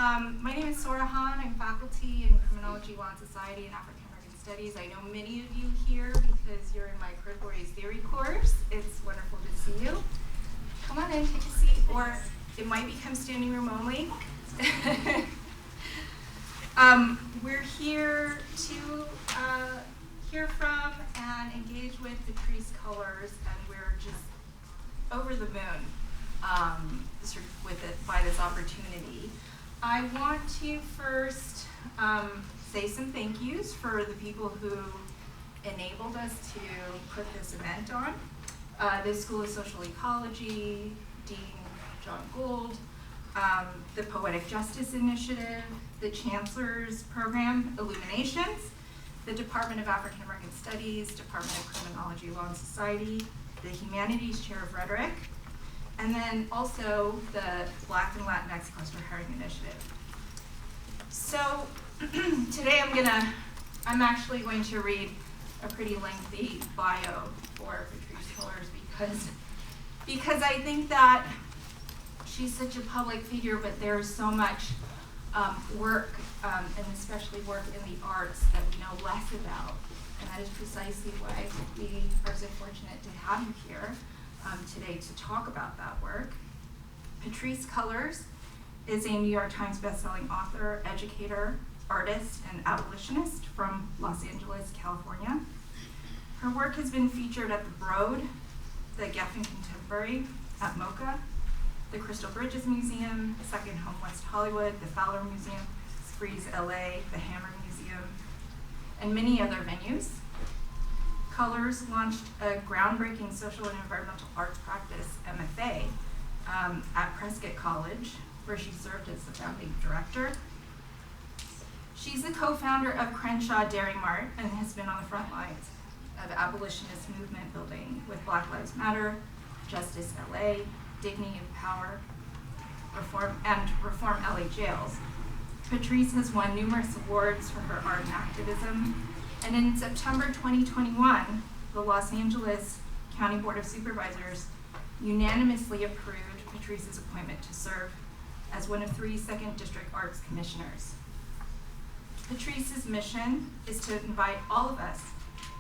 My name is Sora Han. I'm faculty in Criminology, Law and Society, and African American Studies. I know many of you here because you're in my critical race theory course. It's wonderful to see you. Come on in, take a seat, or it might become standing room only. We're here to hear from and engage with Patrisse Cullors, and we're just over the moon by this opportunity. I want to first say some thank yous for the people who enabled us to put this event on. The School of Social Ecology, Dean John Gould, the Poetic Justice Initiative, the Chancellor's Program, Illuminations, the Department of African American Studies, Department of Criminology, Law and Society, the Humanities Chair of Rhetoric, and then also the Black and Latinx Cluster Hiring Initiative. So today I'm actually going to read a pretty lengthy bio for Patrisse Cullors because I think that she's such a public figure, but there's so much work, and especially work in the arts, that we know less about. And that is precisely why we are so fortunate to have you here today to talk about that work. Patrisse Cullors is a New York Times bestselling author, educator, artist, and abolitionist from Los Angeles, California. Her work has been featured at the Broad, the Geffen Contemporary, at MOCA, the Crystal Bridges Museum, Second Home West Hollywood, the Fowler Museum, Frieze, LA, the Hammer Museum, and many other venues. Cullors launched a groundbreaking social and environmental arts practice, MFA, at Prescott College, where she served as the founding director. She's the co-founder of Crenshaw Dairy Mart and has been on the front lines of abolitionist movement building with Black Lives Matter, Justice LA, Dignity and Power, Reform LA Jails. Patrisse has won numerous awards for her art and activism, and in September 2021, the Los Angeles County Board of Supervisors unanimously approved Patrisse's appointment to serve as one of 3 Second District Arts Commissioners. Patrisse's mission is to invite all of us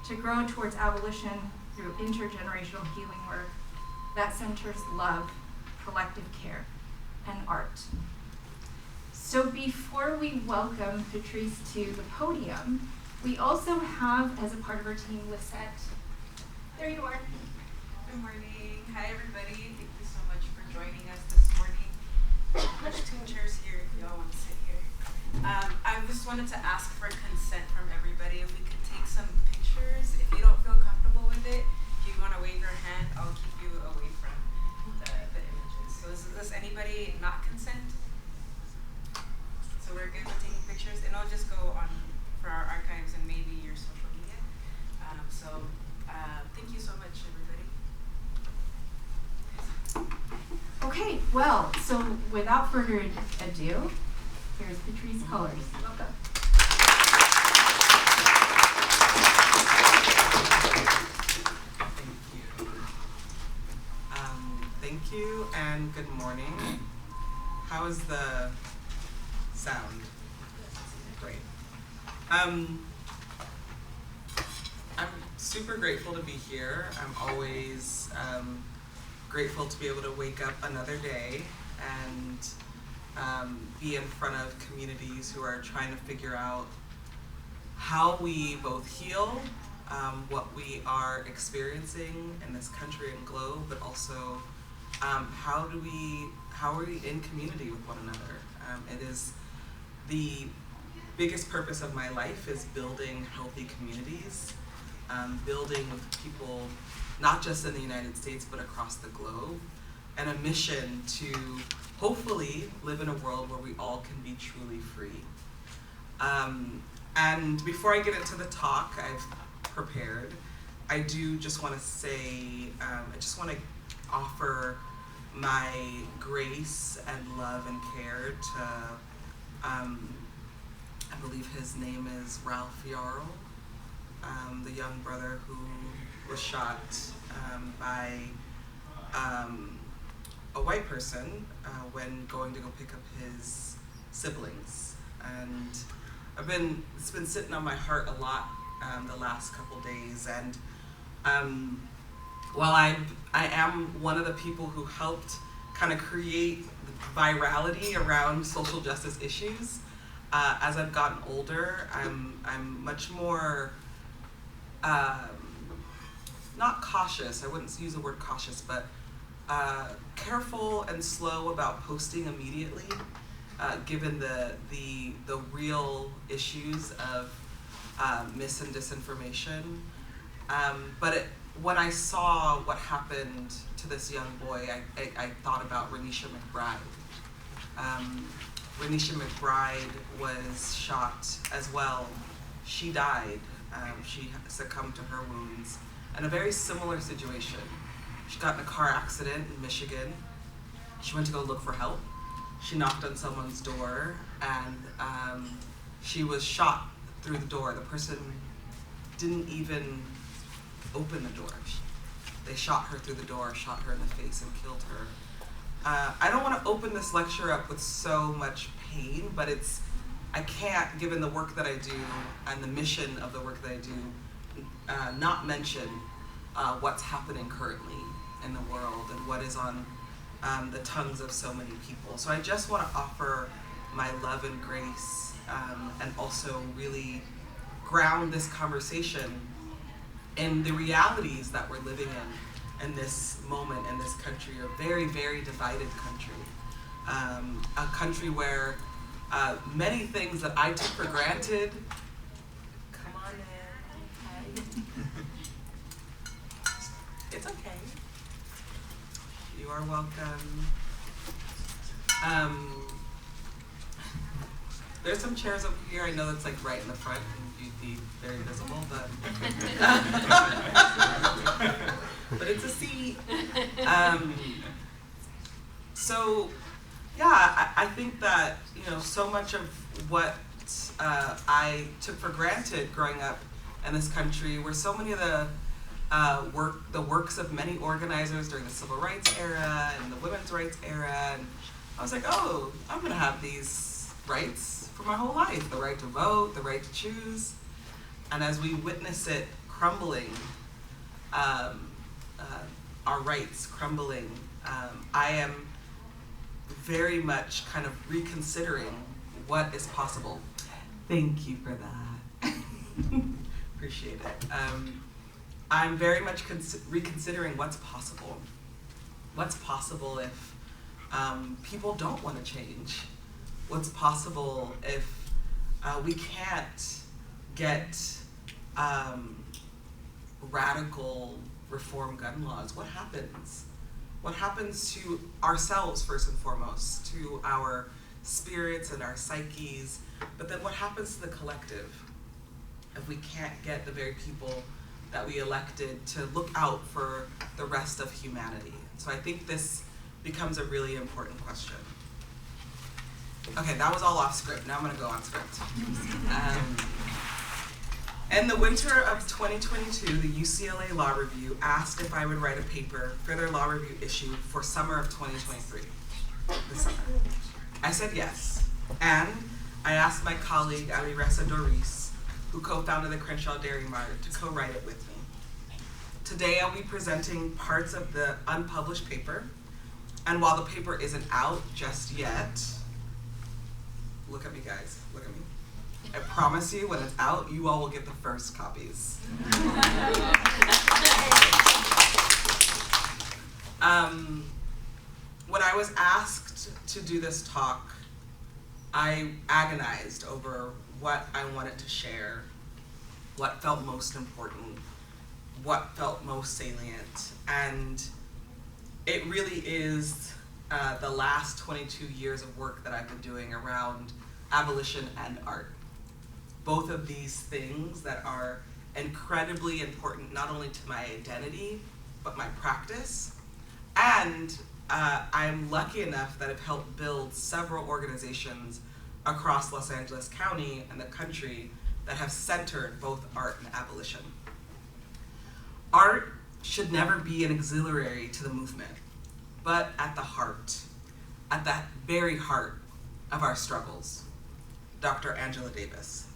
to grow towards abolition through intergenerational healing work that centers love, collective care, and art. So before we welcome Patrisse to the podium, we also have, as a part of our team, Lisette. There you are. Good morning. Hi, everybody. Thank you so much for joining us this morning. There's 2 chairs here if y'all want to sit here. I just wanted to ask for consent from everybody if we could take some pictures. If you don't feel comfortable with it, if you want to wave your hand, I'll keep you away from the images. So does anybody not consent? So we're good with taking pictures, and I'll just go on for our archives and maybe your social media. Thank you so much, everybody. Okay, well, so without further ado, here's Patrisse Cullors. Welcome. Thank you, and good morning. How is the sound? Great. I'm super grateful to be here. I'm always grateful to be able to wake up another day and be in front of communities who are trying to figure out how we both heal what we are experiencing in this country and globe, but also how are we in community with one another. It is the biggest purpose of my life is building healthy communities, building with people not just in the United States but across the globe, and a mission to hopefully live in a world where we all can be truly free. And before I get into the talk I've prepared, I do just want to say, I just want to offer my grace and love and care to, I believe his name is Ralph Yarl, the young brother who was shot by a white person when going to go pick up his siblings. And it's been sitting on my heart a lot the last couple days. And while I am one of the people who helped kind of create virality around social justice issues, as I've gotten older, I'm much more, not cautious, I wouldn't use the word cautious, but careful and slow about posting immediately, given the real issues of mis and disinformation. But when I saw what happened to this young boy, I thought about Renisha McBride. Renisha McBride was shot as well. She died. She succumbed to her wounds in a very similar situation. She got in a car accident in Michigan. She went to go look for help. She knocked on someone's door, and she was shot through the door. The person didn't even open the door. They shot her through the door, shot her in the face, and killed her. I don't want to open this lecture up with so much pain, but I can't, given the work that I do and the mission of the work that I do, not mention what's happening currently in the world and what is on the tongues of so many people. So I just want to offer my love and grace, and also really ground this conversation in the realities that we're living in this moment in this country, a very, very divided country. A country where many things that I took for granted, come on in, it's okay. You are welcome. There's some chairs over here. I know that's like right in the front and you'd be very visible, but but it's a seat. So yeah, I think that, so much of what I took for granted growing up in this country were so many of the works of many organizers during the civil rights era and the women's rights era. And I was like, oh, I'm gonna have these rights for my whole life, the right to vote, the right to choose. And as we witness it crumbling, our rights crumbling, I am very much kind of reconsidering what is possible. Thank you for that. Appreciate it. I'm very much reconsidering what's possible. What's possible if people don't want to change? What's possible if we can't get radical reform gun laws? What happens? What happens to ourselves first and foremost, to our spirits and our psyches, but then what happens to the collective if we can't get the very people that we elected to look out for the rest of humanity? So I think this becomes a really important question. Okay, that was all off script. Now I'm gonna go on script. In the winter of 2022, the UCLA Law Review asked if I would write a paper for their law review issue for summer of 2023, this summer. I said yes, and I asked my colleague, Alireza Doris, who co-founded the Crenshaw Dairy Mart, to co-write it with me. Today I'll be presenting parts of the unpublished paper, and while the paper isn't out just yet, look at me guys, look at me. I promise you, when it's out, you all will get the first copies. When I was asked to do this talk, I agonized over what I wanted to share, what felt most important, what felt most salient. And it really is the last 22 years of work that I've been doing around abolition and art. Both of these things that are incredibly important, not only to my identity, but my practice. And I'm lucky enough that I've helped build several organizations across Los Angeles County and the country that have centered both art and abolition. Art should never be an auxiliary to the movement, but at the heart, at that very heart, of our struggles, Dr. Angela Davis.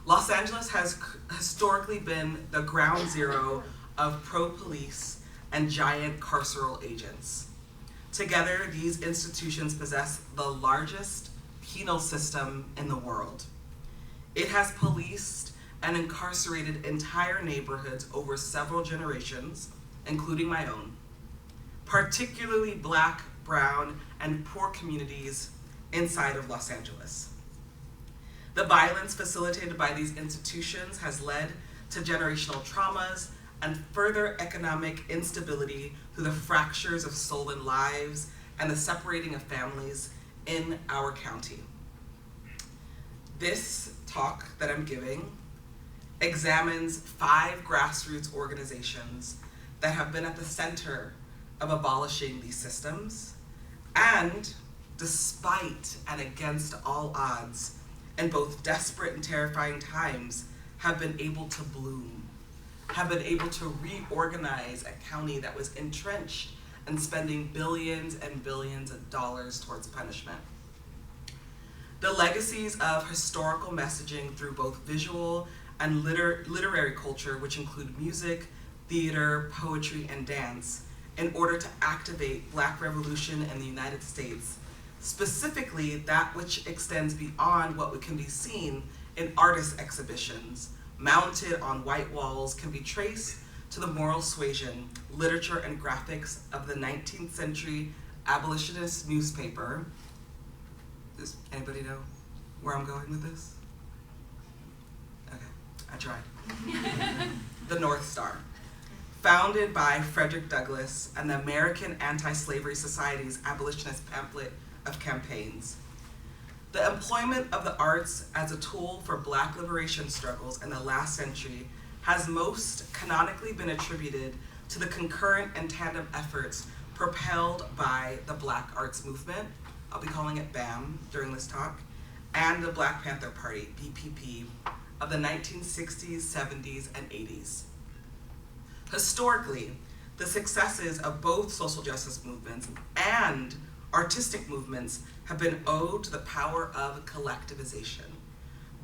Los Angeles has historically been the ground zero of pro-police and giant carceral agents. Together, these institutions possess the largest penal system in the world. It has policed and incarcerated entire neighborhoods over several generations, including my own, particularly Black, brown, and poor communities inside of Los Angeles. The violence facilitated by these institutions has led to generational traumas and further economic instability through the fractures of stolen lives and the separating of families in our county. This talk that I'm giving examines 5 grassroots organizations that have been at the center of abolishing these systems, and despite and against all odds, in both desperate and terrifying times, have been able to bloom, have been able to reorganize a county that was entrenched and spending billions and billions of dollars towards punishment. The legacies of historical messaging through both visual and literary culture, which include music, theater, poetry, and dance, in order to activate Black revolution in the United States, specifically that which extends beyond what can be seen in artist exhibitions mounted on white walls, can be traced to the moral suasion, literature, and graphics of the 19th century abolitionist newspaper. Does anybody know where I'm going with this? Okay, I tried. The North Star. Founded by Frederick Douglass and the American Anti-Slavery Society's abolitionist pamphlet of campaigns. The employment of the arts as a tool for Black liberation struggles in the last century has most canonically been attributed to the concurrent and tandem efforts propelled by the Black Arts Movement, I'll be calling it BAM during this talk, and the Black Panther Party, BPP, of the 1960s, 70s, and 80s. Historically, the successes of both social justice movements and artistic movements have been owed to the power of collectivization.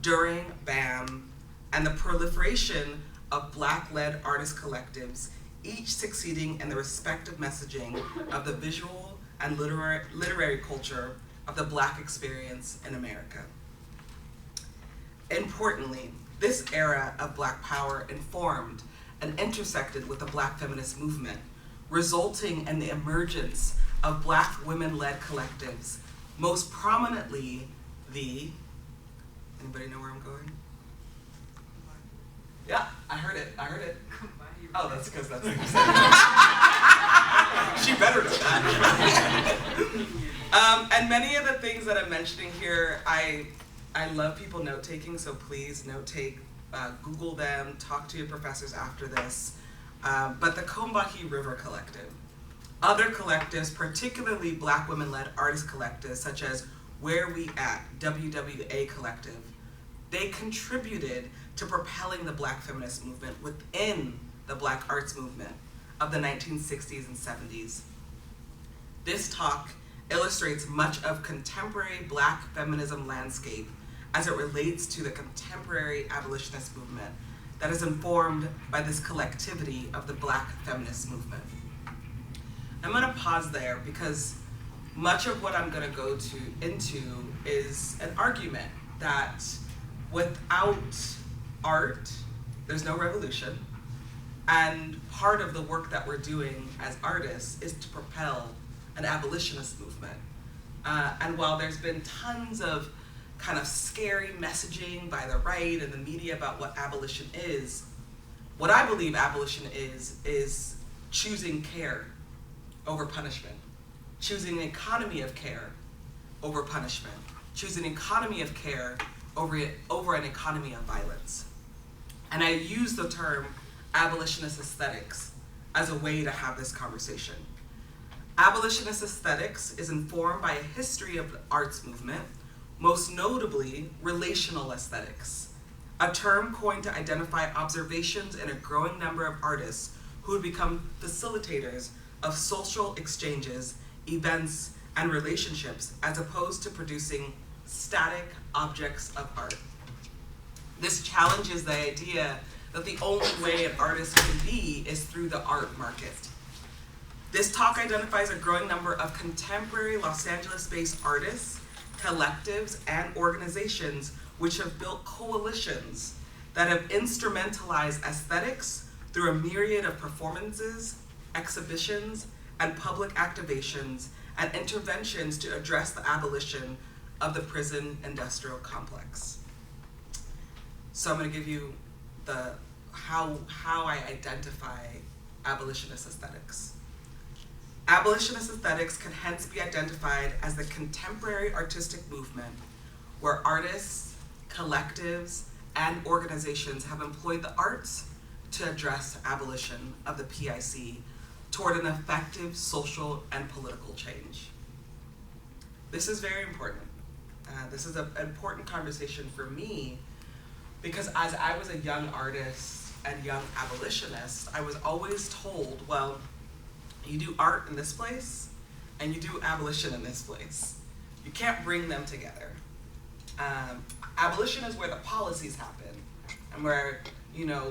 During BAM and the proliferation of Black-led artist collectives, each succeeding in the respective messaging of the visual and literary culture of the Black experience in America. Importantly, this era of Black power informed and intersected with the Black feminist movement, resulting in the emergence of Black women-led collectives, most prominently anybody know where I'm going? Yeah, I heard it. Oh, that's because that's what you said. She better know that. And many of the things that I'm mentioning here, I love people note-taking, so please note-take, Google them, talk to your professors after this. But the Combahee River Collective, other collectives, particularly Black women-led artist collectives, such as Where We At, WWA Collective, they contributed to propelling the Black feminist movement within the Black arts movement of the 1960s and 70s. This talk illustrates much of contemporary Black feminism landscape as it relates to the contemporary abolitionist movement that is informed by this collectivity of the Black feminist movement. I'm gonna pause there because much of what I'm gonna go into is an argument that without art, there's no revolution. And part of the work that we're doing as artists is to propel an abolitionist movement. And while there's been tons of kind of scary messaging by the right and the media about what abolition is, what I believe abolition is choosing care over punishment, choosing an economy of care over punishment, choosing an economy of care over an economy of violence. And I use the term abolitionist aesthetics as a way to have this conversation. Abolitionist aesthetics is informed by a history of the arts movement, most notably relational aesthetics, a term coined to identify observations in a growing number of artists who would become facilitators of social exchanges, events, and relationships as opposed to producing static objects of art. This challenges the idea that the only way an artist can be is through the art market. This talk identifies a growing number of contemporary Los Angeles-based artists, collectives, and organizations which have built coalitions that have instrumentalized aesthetics through a myriad of performances, exhibitions, and public activations and interventions to address the abolition of the prison industrial complex. So I'm going to give you the how I identify abolitionist aesthetics. Abolitionist aesthetics can hence be identified as the contemporary artistic movement where artists, collectives, and organizations have employed the arts to address abolition of the PIC toward an effective social and political change. This is very important. This is an important conversation for me because as I was a young artist and young abolitionist, I was always told, well, you do art in this place and you do abolition in this place. You can't bring them together. Abolition is where the policies happen and where,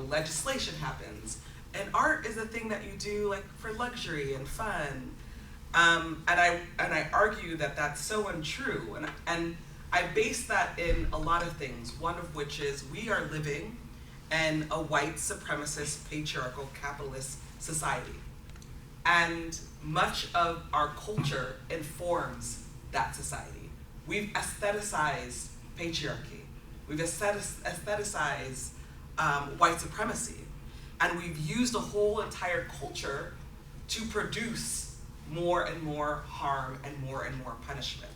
legislation happens. And art is a thing that you do like for luxury and fun. And I argue that that's so untrue. And I base that in a lot of things, one of which is we are living in a white supremacist, patriarchal, capitalist society. And much of our culture informs that society. We've aestheticized patriarchy. We've aestheticized white supremacy. And we've used a whole entire culture to produce more and more harm and more punishment.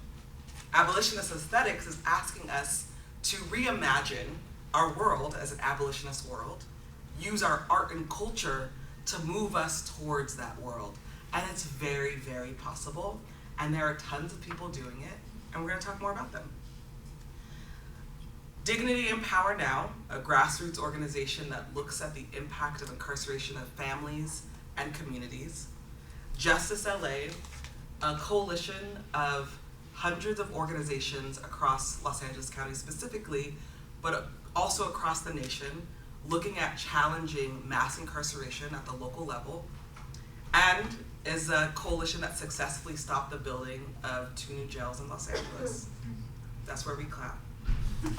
Abolitionist aesthetics is asking us to reimagine our world as an abolitionist world, use our art and culture to move us towards that world. And it's very, very possible. And there are tons of people doing it, and we're going to talk more about them. Dignity and Power Now, a grassroots organization that looks at the impact of incarceration of families and communities. Justice LA, a coalition of hundreds of organizations across Los Angeles County specifically, but also across the nation, looking at challenging mass incarceration at the local level, and is a coalition that successfully stopped the building of 2 new jails in Los Angeles. That's where we clap. We're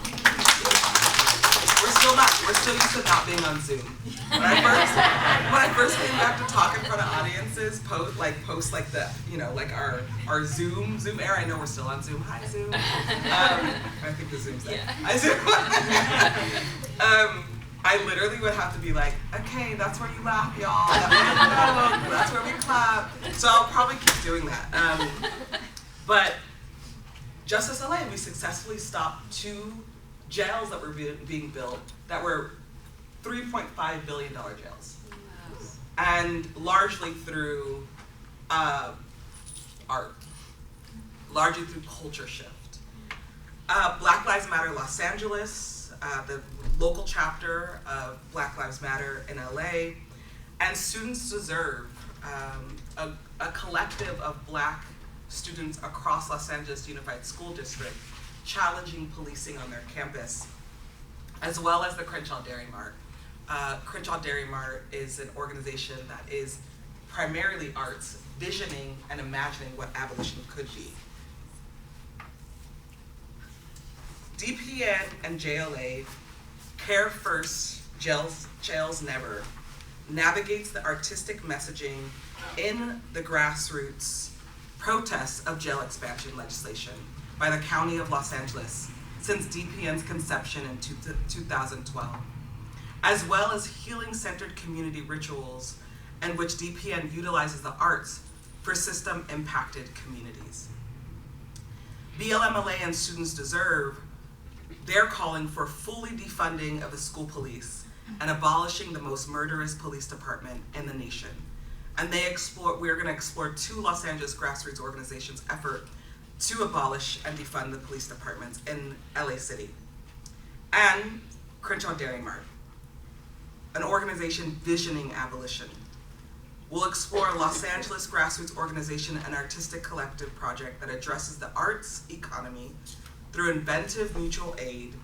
still used to not being on Zoom. When I first came back to talk in front of audiences, post like the, like our Zoom era. I know we're still on Zoom. Hi Zoom. I think the Zoom's there. Yeah. I literally would have to be like, okay, that's where you laugh, y'all. That's where we clap. So I'll probably keep doing that. But Justice LA, we successfully stopped 2 jails that were being built that were $3.5 billion jails. Wow. And largely through art, largely through culture shift. Black Lives Matter Los Angeles, the local chapter of Black Lives Matter in LA, and Students Deserve, a collective of Black students across Los Angeles Unified School District challenging policing on their campus, as well as the Crenshaw Dairy Mart. Crenshaw Dairy Mart is an organization that is primarily arts, visioning and imagining what abolition could be. DPN and JLA, Care First, Jails Never, navigates the artistic messaging in the grassroots protests of jail expansion legislation by the County of Los Angeles since DPN's conception in 2012, as well as healing-centered community rituals in which DPN utilizes the arts for system-impacted communities. BLMLA and Students Deserve, they're calling for fully defunding of the school police and abolishing the most murderous police department in the nation. And we're going to explore 2 Los Angeles grassroots organizations' effort to abolish and defund the police departments in LA City. And Crenshaw Dairy Mart, an organization visioning abolition. We'll explore a Los Angeles grassroots organization and artistic collective project that addresses the arts economy through inventive mutual aid,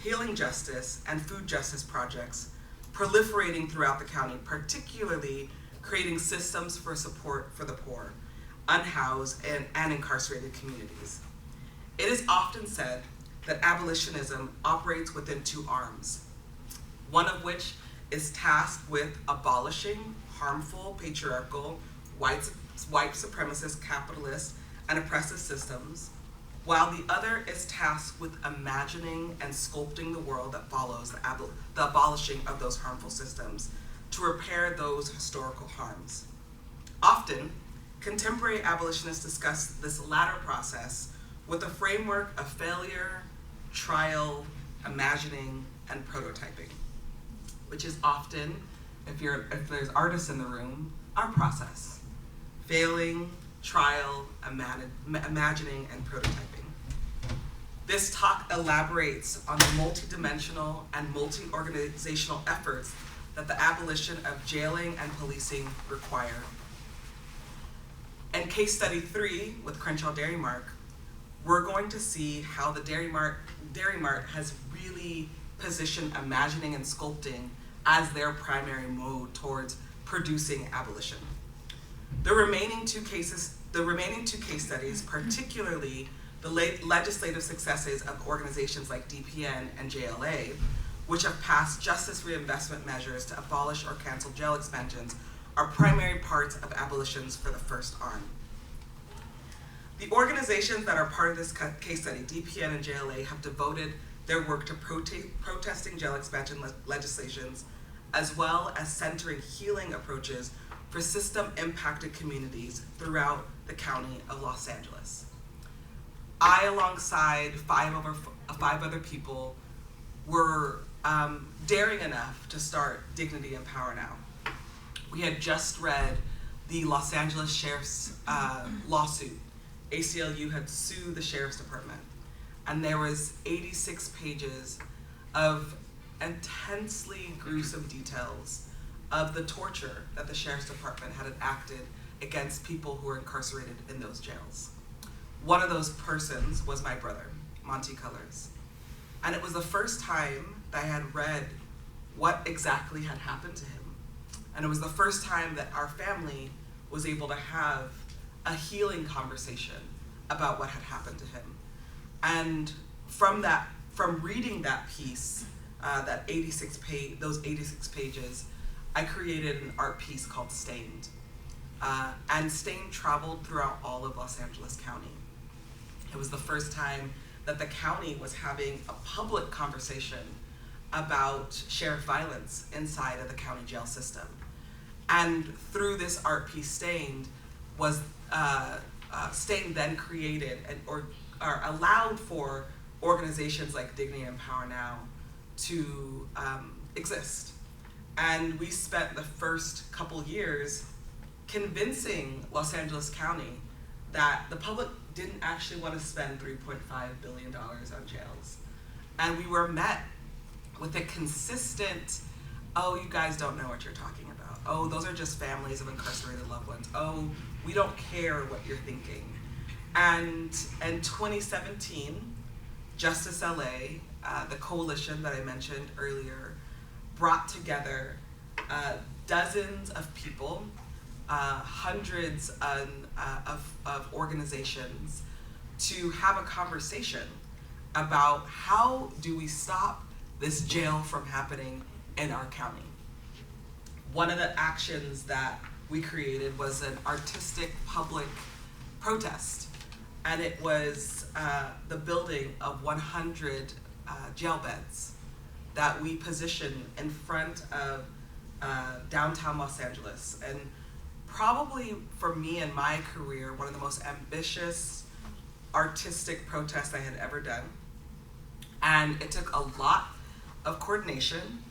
healing justice, and food justice projects proliferating throughout the county, particularly creating systems for support for the poor, unhoused, and incarcerated communities. It is often said that abolitionism operates within two arms, one of which is tasked with abolishing harmful, patriarchal, white supremacist, capitalist, and oppressive systems, while the other is tasked with imagining and sculpting the world that follows the abolishing of those harmful systems to repair those historical harms. Often, contemporary abolitionists discuss this latter process with a framework of failure, trial, imagining, and prototyping, which is often, if there's artists in the room, our process. Failing, trial, imagining, and prototyping. This talk elaborates on the multidimensional and multi-organizational efforts that the abolition of jailing and policing require. In case study 3 with Crenshaw Dairy Mart, we're going to see how the Dairy Mart has really positioned imagining and sculpting as their primary mode towards producing abolition. The remaining two case studies, particularly the legislative successes of organizations like DPN and JLA, which have passed justice reinvestment measures to abolish or cancel jail expansions, are primary parts of abolitions for the first arm. The organizations that are part of this case study, DPN and JLA, have devoted their work to protesting jail expansion legislations, as well as centering healing approaches for system-impacted communities throughout the county of Los Angeles. I, alongside five other people, were daring enough to start Dignity and Power Now. We had just read the Los Angeles Sheriff's lawsuit. ACLU had sued the Sheriff's Department, and there was 86 pages of intensely gruesome details of the torture that the Sheriff's Department had enacted against people who were incarcerated in those jails. One of those persons was my brother, Monty Cullors. And it was the first time that I had read what exactly had happened to him. And it was the first time that our family was able to have a healing conversation about what had happened to him. And from reading that piece, those 86 pages, I created an art piece called Stained. And Stained traveled throughout all of Los Angeles County. It was the first time that the county was having a public conversation about sheriff violence inside of the county jail system. And through this art piece, Stained, Stained then created or allowed for organizations like Dignity and Power Now to exist. And we spent the first couple years convincing Los Angeles County that the public didn't actually want to spend $3.5 billion on jails. And we were met with a consistent, oh, you guys don't know what you're talking about. Oh, those are just families of incarcerated loved ones. Oh, we don't care what you're thinking. And in 2017, Justice LA, the coalition that I mentioned earlier, brought together dozens of people, hundreds of organizations to have a conversation about how do we stop this jail from happening in our county. One of the actions that we created was an artistic public protest, and it was the building of 100 jail beds that we positioned in front of downtown Los Angeles. And probably for me in my career, one of the most ambitious artistic protests I had ever done. And it took a lot of coordination.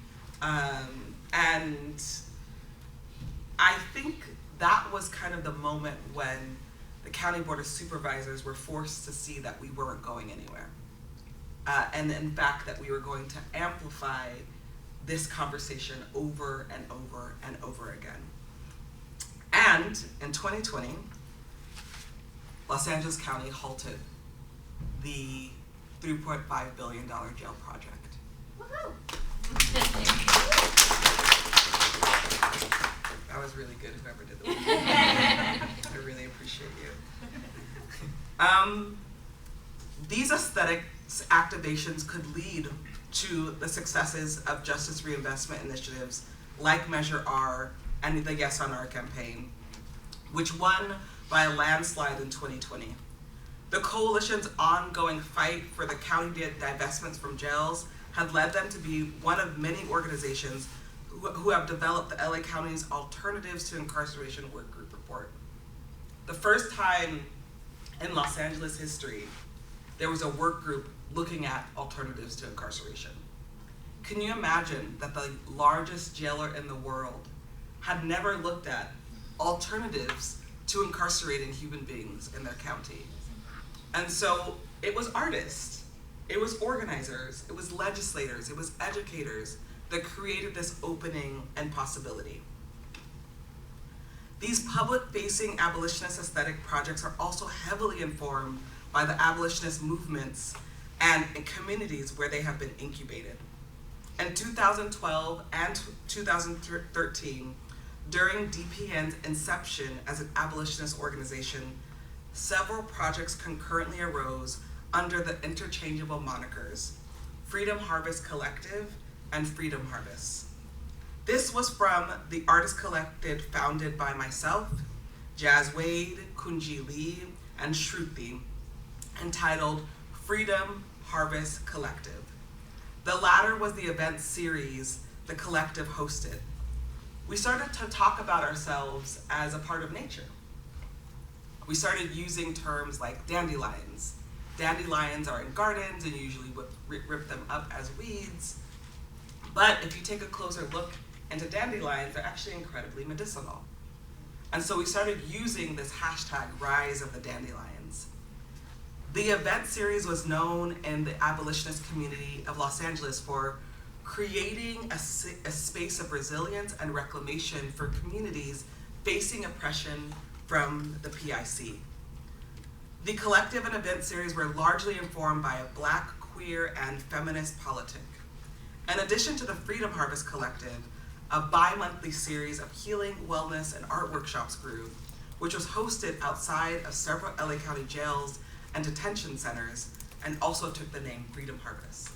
And I think that was kind of the moment when the County Board of Supervisors were forced to see that we weren't going anywhere. And in fact, that we were going to amplify this conversation over and over and over again. And in 2020, Los Angeles County halted the $3.5 billion jail project. Woohoo! That was really good, whoever did the work. I really appreciate you. These aesthetics activations could lead to the successes of justice reinvestment initiatives like Measure R and the Yes on R campaign, which won by a landslide in 2020. The coalition's ongoing fight for the county divestments from jails had led them to be one of many organizations who have developed the LA County's Alternatives to Incarceration Work Group report. The first time in Los Angeles history, there was a work group looking at alternatives to incarceration. Can you imagine that the largest jailer in the world had never looked at alternatives to incarcerating human beings in their county? And so it was artists, it was organizers, it was legislators, it was educators that created this opening and possibility. These public-facing abolitionist aesthetic projects are also heavily informed by the abolitionist movements and in communities where they have been incubated. In 2012 and 2013, during DPN's inception as an abolitionist organization, several projects concurrently arose under the interchangeable monikers Freedom Harvest Collective and Freedom Harvest. This was from the artist collective founded by myself, Jazz Wade, Kunji Lee, and Shruti, entitled Freedom Harvest Collective. The latter was the event series the collective hosted. We started to talk about ourselves as a part of nature. We started using terms like dandelions. Dandelions are in gardens and you usually rip them up as weeds. But if you take a closer look into dandelions, they're actually incredibly medicinal. And so we started using this hashtag, Rise of the Dandelions. The event series was known in the abolitionist community of Los Angeles for creating a space of resilience and reclamation for communities facing oppression from the PIC. The collective and event series were largely informed by a Black, queer, and feminist politic. In addition to the Freedom Harvest Collective, a bi-monthly series of healing, wellness, and art workshops grew, which was hosted outside of several LA County jails and detention centers, and also took the name Freedom Harvest.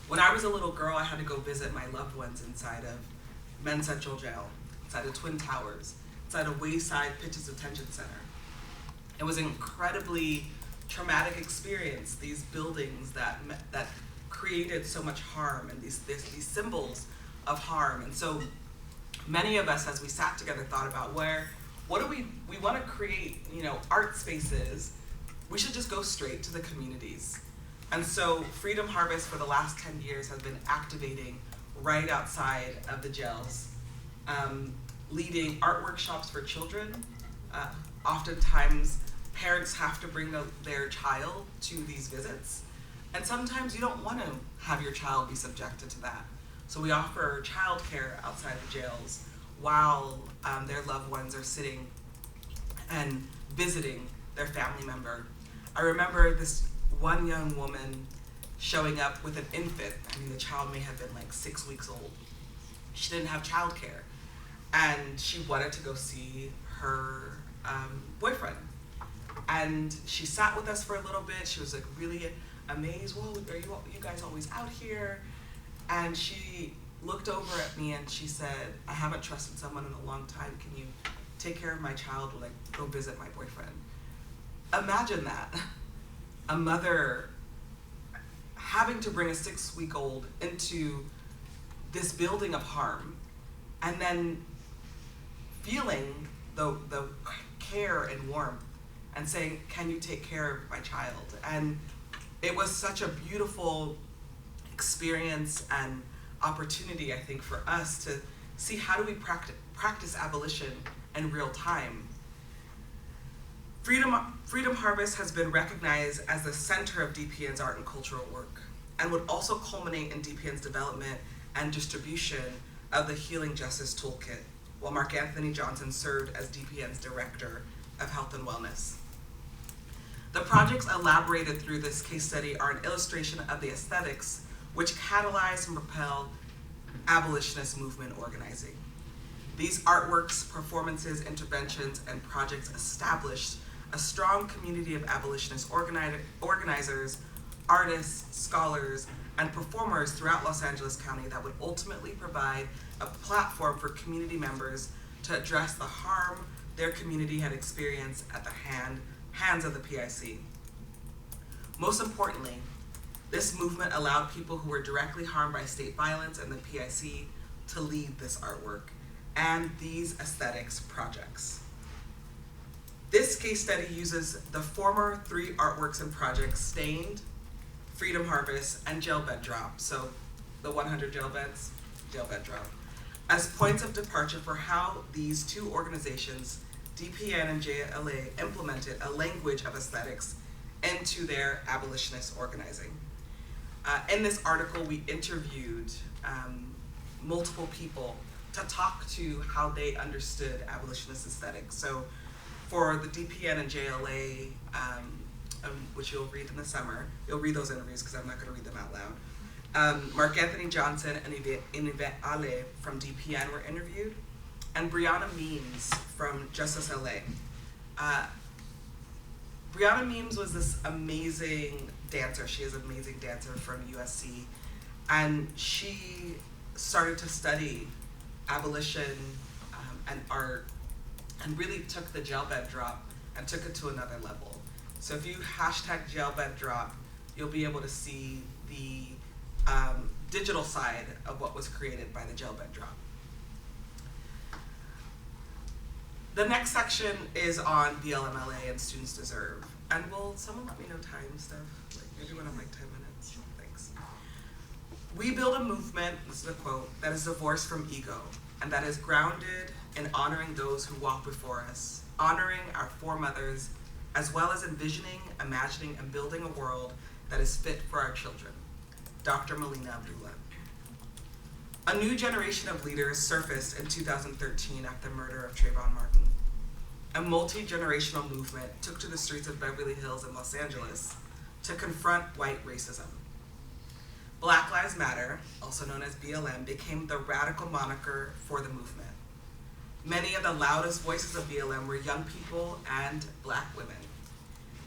When I was a little girl, I had to go visit my loved ones inside of Men's Central Jail, inside of Twin Towers, inside of Wayside Pitches Detention Center. It was an incredibly traumatic experience, these buildings that created so much harm and these symbols of harm. And so many of us, as we sat together, thought about what do we want to create, art spaces. We should just go straight to the communities. And so Freedom Harvest for the last 10 years has been activating right outside of the jails, leading art workshops for children. Oftentimes parents have to bring their child to these visits. And sometimes you don't want to have your child be subjected to that. So we offer childcare outside the jails while their loved ones are sitting and visiting their family member. I remember this one young woman showing up with an infant. I mean, the child may have been like 6 weeks old. She didn't have childcare, and she wanted to go see her boyfriend. And she sat with us for a little bit. She was like really amazed. Whoa, are you guys always out here? And she looked over at me and she said, I haven't trusted someone in a long time. Can you take care of my child while I go visit my boyfriend? Imagine that. A mother having to bring a 6-week-old into this building of harm and then feeling the care and warmth and saying, can you take care of my child? And it was such a beautiful experience and opportunity, I think, for us to see how do we practice abolition in real time. Freedom Harvest has been recognized as the center of DPN's art and cultural work, and would also culminate in DPN's development and distribution of the Healing Justice Toolkit, while Mark Anthony Johnson served as DPN's Director of Health and Wellness. The projects elaborated through this case study are an illustration of the aesthetics which catalyzed and propelled abolitionist movement organizing. These artworks, performances, interventions, and projects established a strong community of abolitionist organizers, artists, scholars, and performers throughout Los Angeles County that would ultimately provide a platform for community members to address the harm their community had experienced at the hands of the PIC. Most importantly, this movement allowed people who were directly harmed by state violence and the PIC to lead this artwork and these aesthetics projects. This case study uses the former 3 artworks and projects, Stained, Freedom Harvest, and Jail Bed Drop, so the 100 jail bed drop, as points of departure for how these 2 organizations, DPN and JLA, implemented a language of aesthetics into their abolitionist organizing. In this article, we interviewed multiple people to talk to how they understood abolitionist aesthetics. So for the DPN and JLA, which you'll read in the summer, you'll read those interviews because I'm not going to read them out loud. Mark Anthony Johnson and Yvette Ale from DPN were interviewed, and Brianna Means from Justice LA. Brianna Means was this amazing dancer. She is an amazing dancer from USC, and she started to study abolition and art, and really took the jail bed drop and took it to another level. So if you hashtag jail bed drop, you'll be able to see the digital side of what was created by the jail bed drop. The next section is on BLMLA and Students Deserve. And will someone let me know time stuff? Like maybe when I'm like 10 minutes, thanks. We build a movement, this is a quote, that is divorced from ego, and that is grounded in honoring those who walk before us, honoring our foremothers, as well as envisioning, imagining, and building a world that is fit for our children. Dr. Melina Abdullah. A new generation of leaders surfaced in 2013 after the murder of Trayvon Martin. A multi-generational movement took to the streets of Beverly Hills and Los Angeles to confront white racism. Black Lives Matter, also known as BLM, became the radical moniker for the movement. Many of the loudest voices of BLM were young people and Black women.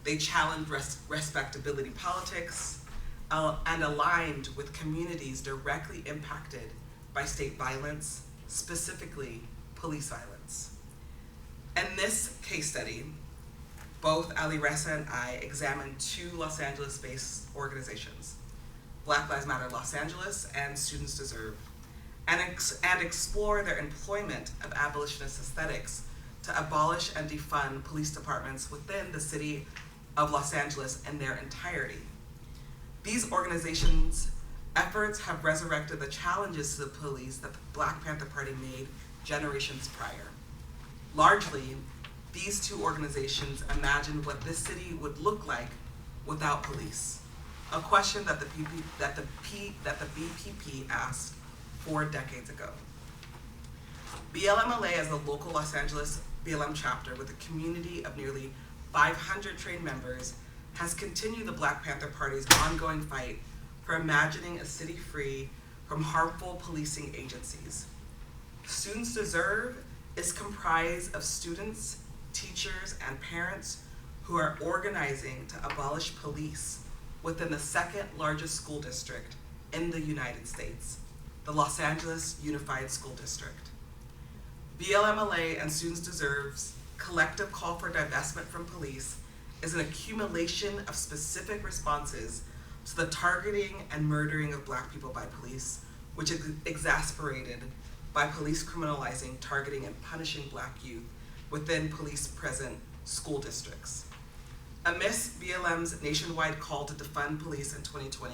They challenged respectability politics and aligned with communities directly impacted by state violence, specifically police violence. In this case study, both Ali Ressa and I examined 2 Los Angeles-based organizations, Black Lives Matter Los Angeles and Students Deserve, and explore their employment of abolitionist aesthetics to abolish and defund police departments within the city of Los Angeles in their entirety. These organizations' efforts have resurrected the challenges to the police that the Black Panther Party made generations prior. Largely, these 2 organizations imagined what this city would look like without police, a question that the BPP asked 4 decades ago. BLMLA is a local Los Angeles BLM chapter with a community of nearly 500 trained members has continued the Black Panther Party's ongoing fight for imagining a city free from harmful policing agencies. Students Deserve is comprised of students, teachers, and parents who are organizing to abolish police within the 2nd largest school district in the United States, the Los Angeles Unified School District. BLMLA and Students Deserve's collective call for divestment from police is an accumulation of specific responses to the targeting and murdering of Black people by police, which is exasperated by police criminalizing, targeting, and punishing Black youth within police-present school districts. Amidst BLM's nationwide call to defund police in 2020,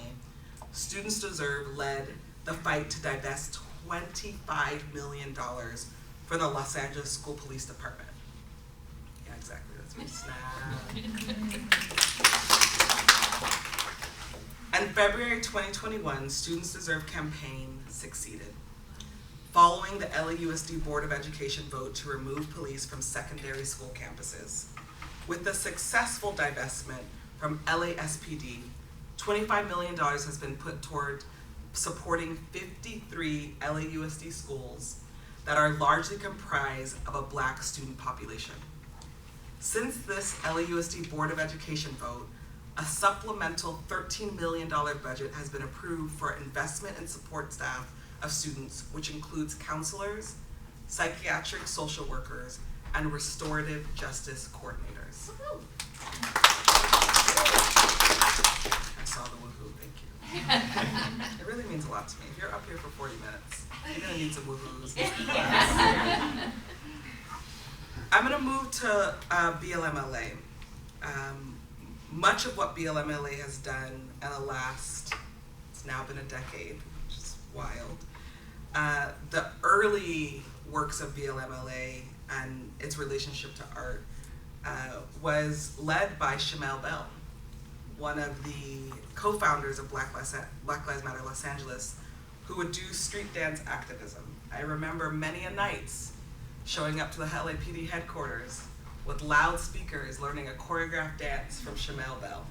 Students Deserve led the fight to divest $25 million for the Los Angeles School Police Department. Yeah, exactly, that's me, snap. In February 2021, Students Deserve campaign succeeded. following the LAUSD Board of Education vote to remove police from secondary school campuses. With the successful divestment from LASPD, $25 million has been put toward supporting 53 LAUSD schools that are largely comprised of a Black student population. Since this LAUSD Board of Education vote, a supplemental $13 million budget has been approved for investment and support staff of students, which includes counselors, psychiatric social workers, and restorative justice coordinators. I saw the woohoo, thank you. It really means a lot to me. If you're up here for 40 minutes, you're gonna need some woohoos. I'm gonna move to BLMLA. Much of what BLMLA has done in the last, it's now been a decade, which is wild. The early works of BLMLA and its relationship to art was led by Shamel Bell, one of the co-founders of Black Lives Matter Los Angeles, who would do street dance activism. I remember many a nights showing up to the LAPD headquarters with loudspeakers learning a choreographed dance from Shamel Bell.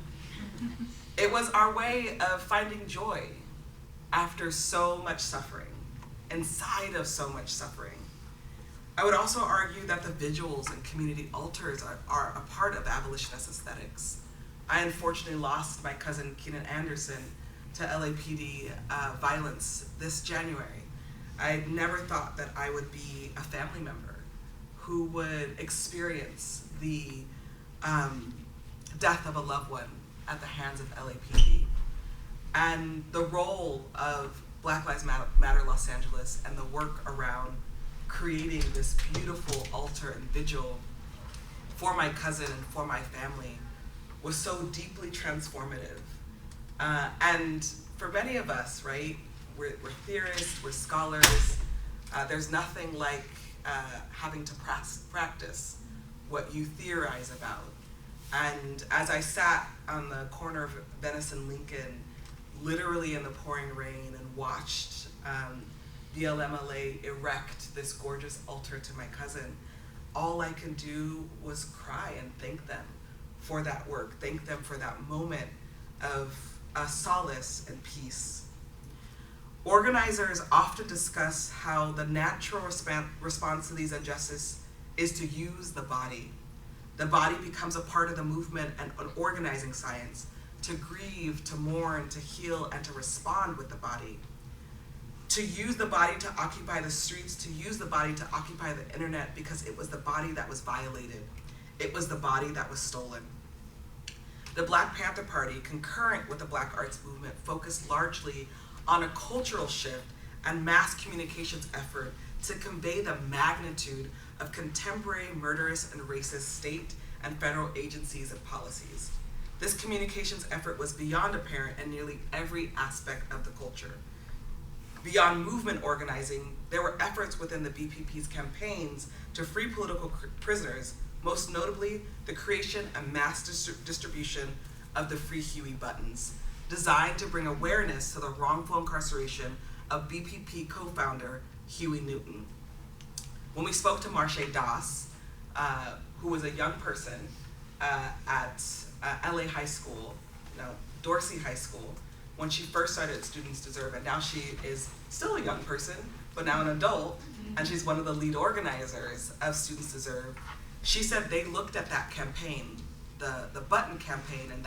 It was our way of finding joy after so much suffering, inside of so much suffering. I would also argue that the vigils and community altars are a part of abolitionist aesthetics. I unfortunately lost my cousin Keenan Anderson to LAPD violence this January. I never thought that I would be a family member who would experience the death of a loved one at the hands of LAPD. And the role of Black Lives Matter Los Angeles and the work around creating this beautiful altar and vigil for my cousin and for my family was so deeply transformative. And for many of us, right, we're theorists, we're scholars, there's nothing like having to practice what you theorize about. And as I sat on the corner of Venice and Lincoln, literally in the pouring rain, and watched BLMLA erect this gorgeous altar to my cousin, all I can do was cry and thank them for that work, thank them for that moment of solace and peace. Organizers often discuss how the natural response to these injustices is to use the body. The body becomes a part of the movement and an organizing science, to grieve, to mourn, to heal, and to respond with the body. To use the body to occupy the streets, to use the body to occupy the internet, because it was the body that was violated. It was the body that was stolen. The Black Panther Party, concurrent with the Black arts movement, focused largely on a cultural shift and mass communications effort to convey the magnitude of contemporary murderous and racist state and federal agencies and policies. This communications effort was beyond apparent in nearly every aspect of the culture. Beyond movement organizing, there were efforts within the BPP's campaigns to free political prisoners, most notably the creation and mass distribution of the Free Huey buttons, designed to bring awareness to the wrongful incarceration of BPP co-founder Huey Newton. When we spoke to Marche Das, who was a young person at LA High School, Dorsey High School, when she first started Students Deserve, and now she is still a young person, but now an adult, and she's one of the lead organizers of Students Deserve. She said they looked at that campaign, the button campaign, and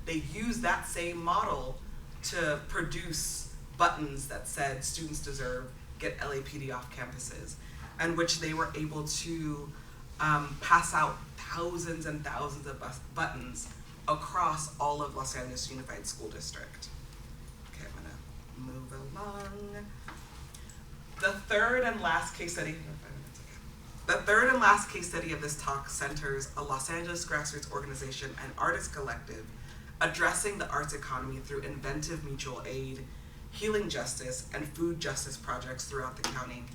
they used that same model to produce buttons that said Students Deserve, get LAPD off campuses, and which they were able to pass out thousands and thousands of buttons across all of Los Angeles Unified School District. Okay, I'm gonna move along. The third and last case study of this talk centers a Los Angeles grassroots organization and artist collective addressing the arts economy through inventive mutual aid, healing justice, and food justice projects throughout the county,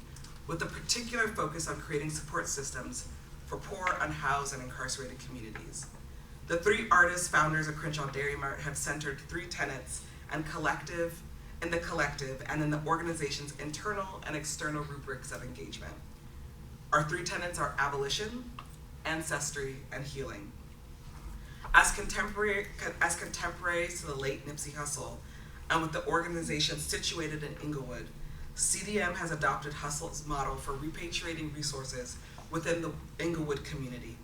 with a particular focus on creating support systems for poor, unhoused, and incarcerated communities. The three artists, founders of Crenshaw Dairy Mart, have centered three tenets and collective in the collective and in the organization's internal and external rubrics of engagement. Our 3 tenets are abolition, ancestry, and healing. As contemporaries to the late Nipsey Hussle, and with the organization situated in Inglewood, CDM has adopted Hustle's model for repatriating resources within the Inglewood community.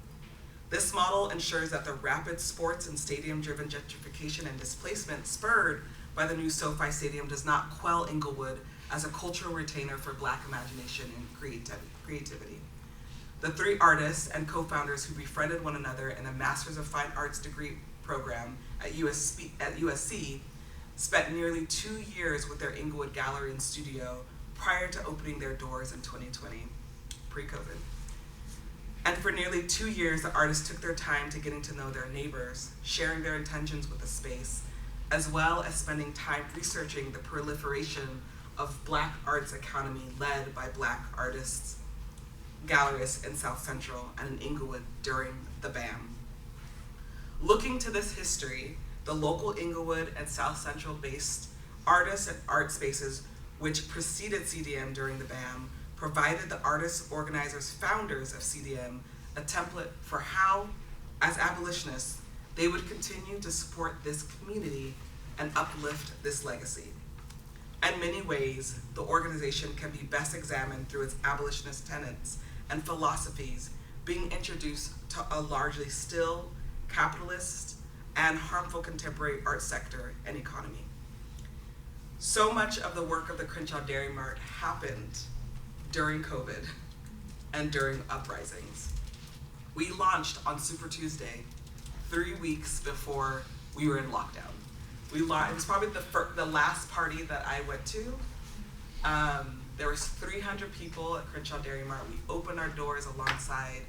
This model ensures that the rapid sports and stadium-driven gentrification and displacement spurred by the new SoFi Stadium does not quell Inglewood as a cultural retainer for Black imagination and creativity. The 3 artists and co-founders who befriended one another in a Masters of Fine Arts degree program at USC spent nearly 2 years with their Inglewood gallery and studio prior to opening their doors in 2020, pre-COVID. And for nearly 2 years, the artists took their time to getting to know their neighbors, sharing their intentions with the space, as well as spending time researching the proliferation of Black arts economy led by Black artists, gallerists in South Central and in Inglewood during the BAM. Looking to this history, the local Inglewood and South Central based artists and art spaces which preceded CDM during the BAM provided the artists, organizers, founders of CDM a template for how, as abolitionists, they would continue to support this community and uplift this legacy. In many ways, the organization can be best examined through its abolitionist tenets and philosophies being introduced to a largely still capitalist and harmful contemporary art sector and economy. So much of the work of the Crenshaw Dairy Mart happened during COVID and during uprisings. We launched on Super Tuesday 3 weeks before we were in lockdown. It was probably the last party that I went to. There was 300 people at Crenshaw Dairy Mart. We opened our doors alongside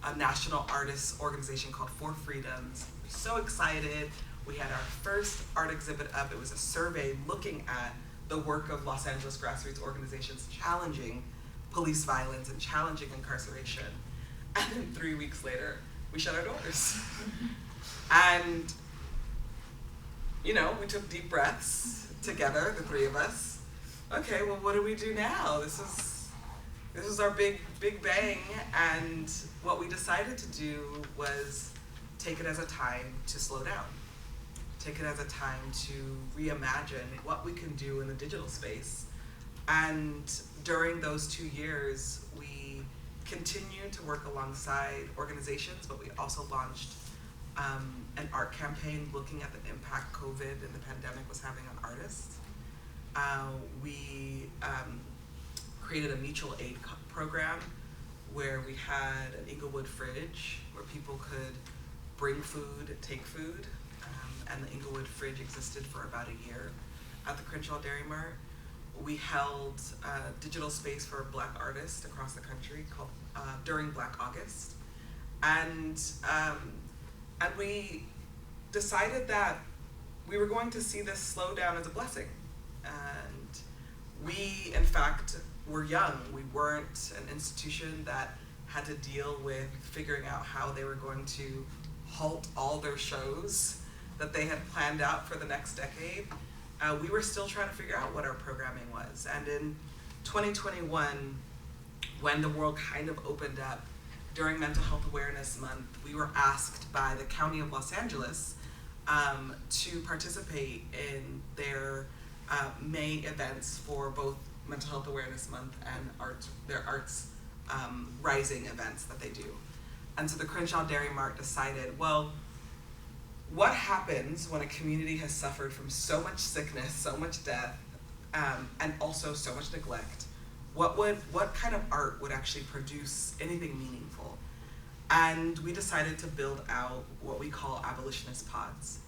a national artists organization called For Freedoms. We were so excited. We had our first art exhibit up. It was a survey looking at the work of Los Angeles grassroots organizations challenging police violence and challenging incarceration. And then 3 weeks later, we shut our doors. And, you know, we took deep breaths together, the 3 of us. Okay, well, what do we do now? This is our big bang, and what we decided to do was take it as a time to slow down. Take it as a time to reimagine what we can do in the digital space. And during those 2 years, we continued to work alongside organizations, but we also launched an art campaign looking at the impact COVID and the pandemic was having on artists. We created a mutual aid program where we had an Inglewood fridge where people could bring food, take food, and the Inglewood fridge existed for about a year at the Crenshaw Dairy Mart. We held a digital space for Black artists across the country called during Black August, and we decided that we were going to see this slowdown as a blessing. And we, in fact, were young. We weren't an institution that had to deal with figuring out how they were going to halt all their shows that they had planned out for the next decade. We were still trying to figure out what our programming was. And in 2021, when the world kind of opened up during Mental Health Awareness Month, we were asked by the County of Los Angeles to participate in their May events for both Mental Health Awareness Month and their Arts Rising events that they do. And so the Crenshaw Dairy Mart decided, well, what happens when a community has suffered from so much sickness, so much death, and also so much neglect? What kind of art would actually produce anything meaningful? And we decided to build out what we call abolitionist pods,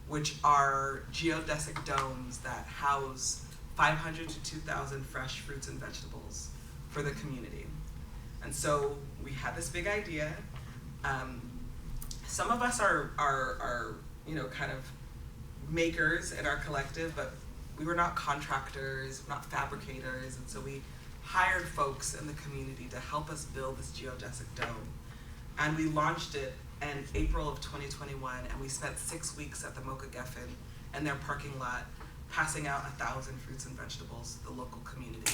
which are geodesic domes that house 500 to 2,000 fresh fruits and vegetables for the community. And so we had this big idea. Some of us are kind of makers in our collective, but we were not contractors, not fabricators, and so we hired folks in the community to help us build this geodesic dome. And we launched it in April of 2021, and we spent 6 weeks at the MOCA Geffen in their parking lot, passing out 1,000 fruits and vegetables to the local community.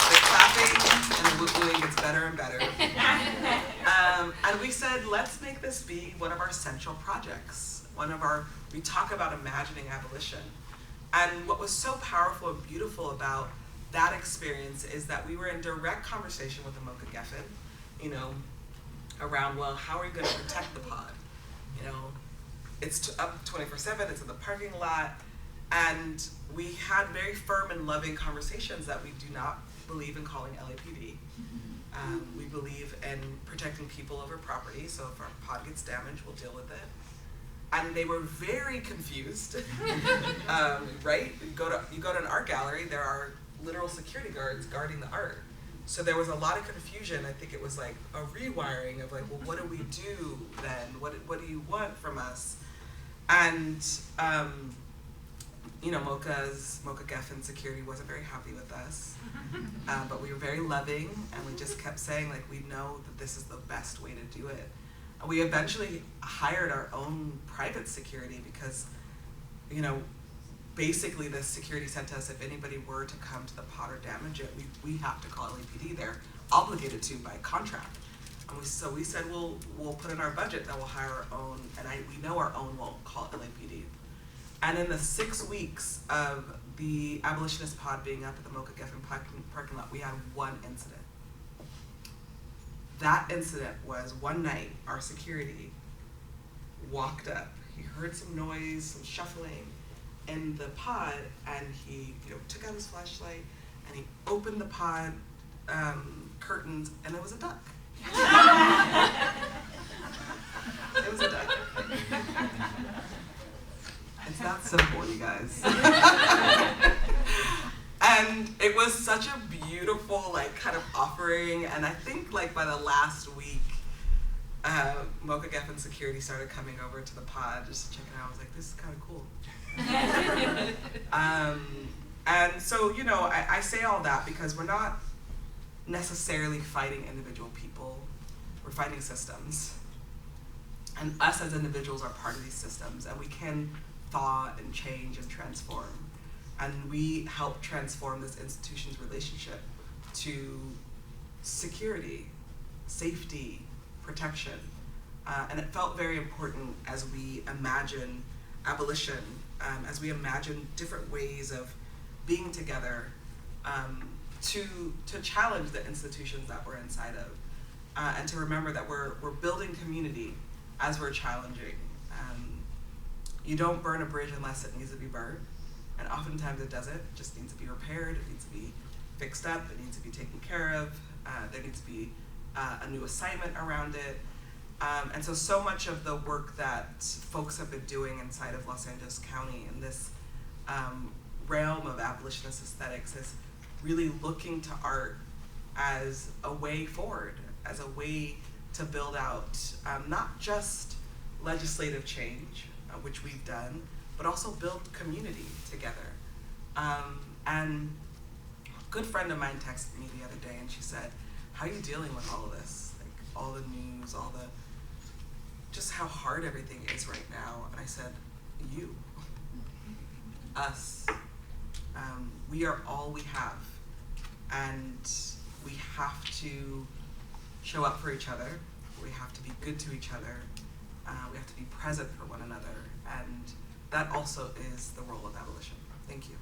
The clapping and the woo-wooing gets better and better. And we said, let's make this be one of our central projects. We talk about imagining abolition. And what was so powerful and beautiful about that experience is that we were in direct conversation with the MOCA Geffen, around, well, how are you going to protect the pod? It's up 24/7, it's in the parking lot, and we had very firm and loving conversations that we do not believe in calling LAPD. We believe in protecting people over property, so if our pod gets damaged, we'll deal with it. And they were very confused, right? You go to an art gallery, there are literal security guards guarding the art. So there was a lot of confusion. I think it was like a rewiring of like, well, what do we do then? What do you want from us? And MOCA Geffen security wasn't very happy with us, but we were very loving, and we just kept saying like, we know that this is the best way to do it. And we eventually hired our own private security because, basically the security sent us, if anybody were to come to the pod or damage it, we have to call LAPD. They're obligated to by contract. And so we said, we'll put in our budget that we'll hire our own, and we know our own won't call it LAPD. And in the 6 weeks of the Abolitionist pod being up at the MOCA Geffen parking lot, we had one incident. That incident was one night, our security walked up. He heard some noise, some shuffling in the pod, and he took out his flashlight and he opened the pod curtains, and it was a duck. It was a duck. It's that simple, you guys. And it was such a beautiful kind of offering, and I think by the last week, MOCA Geffen security started coming over to the pod just to check it out. I was like, this is kind of cool. And so, I say all that because we're not necessarily fighting individual people, we're fighting systems. And us as individuals are part of these systems, and we can thaw and change and transform. And we help transform this institution's relationship to security, safety, protection. And it felt very important as we imagine abolition, as we imagine different ways of being together, to challenge the institutions that we're inside of, and to remember that we're building community as we're challenging. You don't burn a bridge unless it needs to be burned, and oftentimes it doesn't. It just needs to be repaired, it needs to be fixed up, it needs to be taken care of, there needs to be a new assignment around it. And so much of the work that folks have been doing inside of Los Angeles County in this realm of abolitionist aesthetics is really looking to art as a way forward, as a way to build out not just legislative change, which we've done, but also build community together. And a good friend of mine texted me the other day, and she said, how are you dealing with all of this? All the news, just how hard everything is right now. And I said, you, us, we are all we have. And we have to show up for each other. We have to be good to each other. We have to be present for one another. And that also is the role of abolition. Thank you.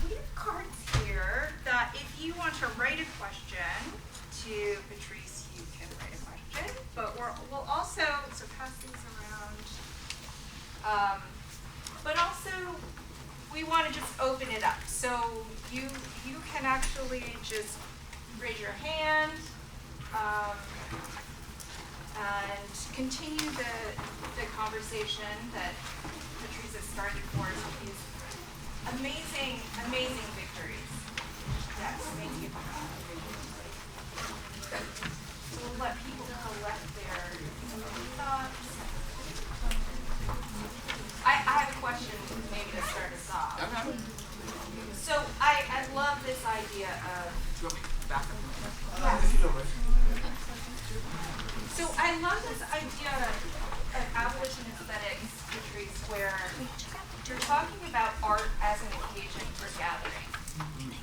We have cards here that if you want to write a question to Patrisse, you can write a question. But we'll also, so pass these around. But also, we want to just open it up. So you can actually just raise your hand and continue the conversation that Patrisse has started for us with these amazing victories. Yes, thank you. So we'll let people collect their thoughts. I have a question maybe to start us off. Okay. So I love this idea of, so I love this idea of abolition aesthetics, Patrisse, where you're talking about art as an occasion for gathering.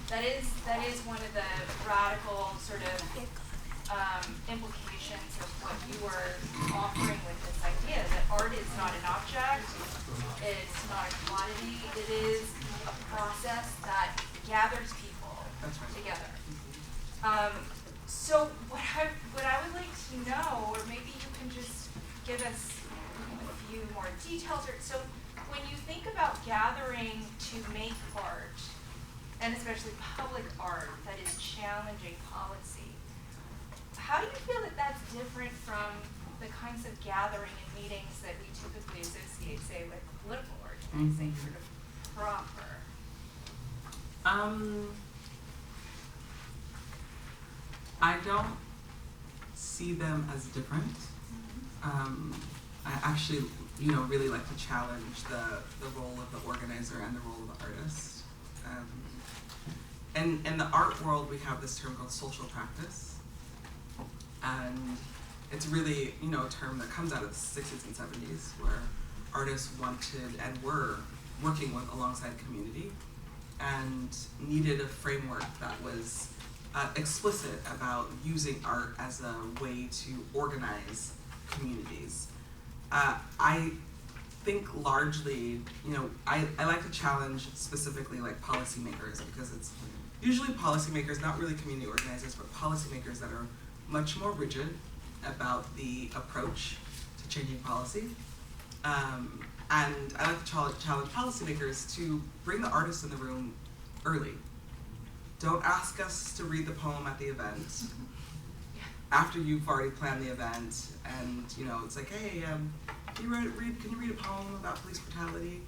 That is one of the radical sort of implications of what you were offering with this idea, that art is not an object, it's not a commodity, it is a process that gathers people together. So what I would like to know, or maybe you can just give us a few more details, so when you think about gathering to make art, and especially public art that is challenging policy, how do you feel that that's different from the kinds of gathering and meetings that we typically associate, say, with political organizing, sort of proper? I don't see them as different. I actually, really like to challenge the role of the organizer and the role of the artist. And in the art world, we have this term called social practice. And it's really, a term that comes out of the 60s and 70s, where artists wanted and were working alongside community and needed a framework that was explicit about using art as a way to organize communities. I think largely, I like to challenge specifically like policymakers, because it's usually policymakers, not really community organizers, but policymakers that are much more rigid about the approach to changing policy. And I like to challenge policymakers to bring the artists in the room early. Don't ask us to read the poem at the event after you've already planned the event, and it's like, hey, can you read a poem about police brutality?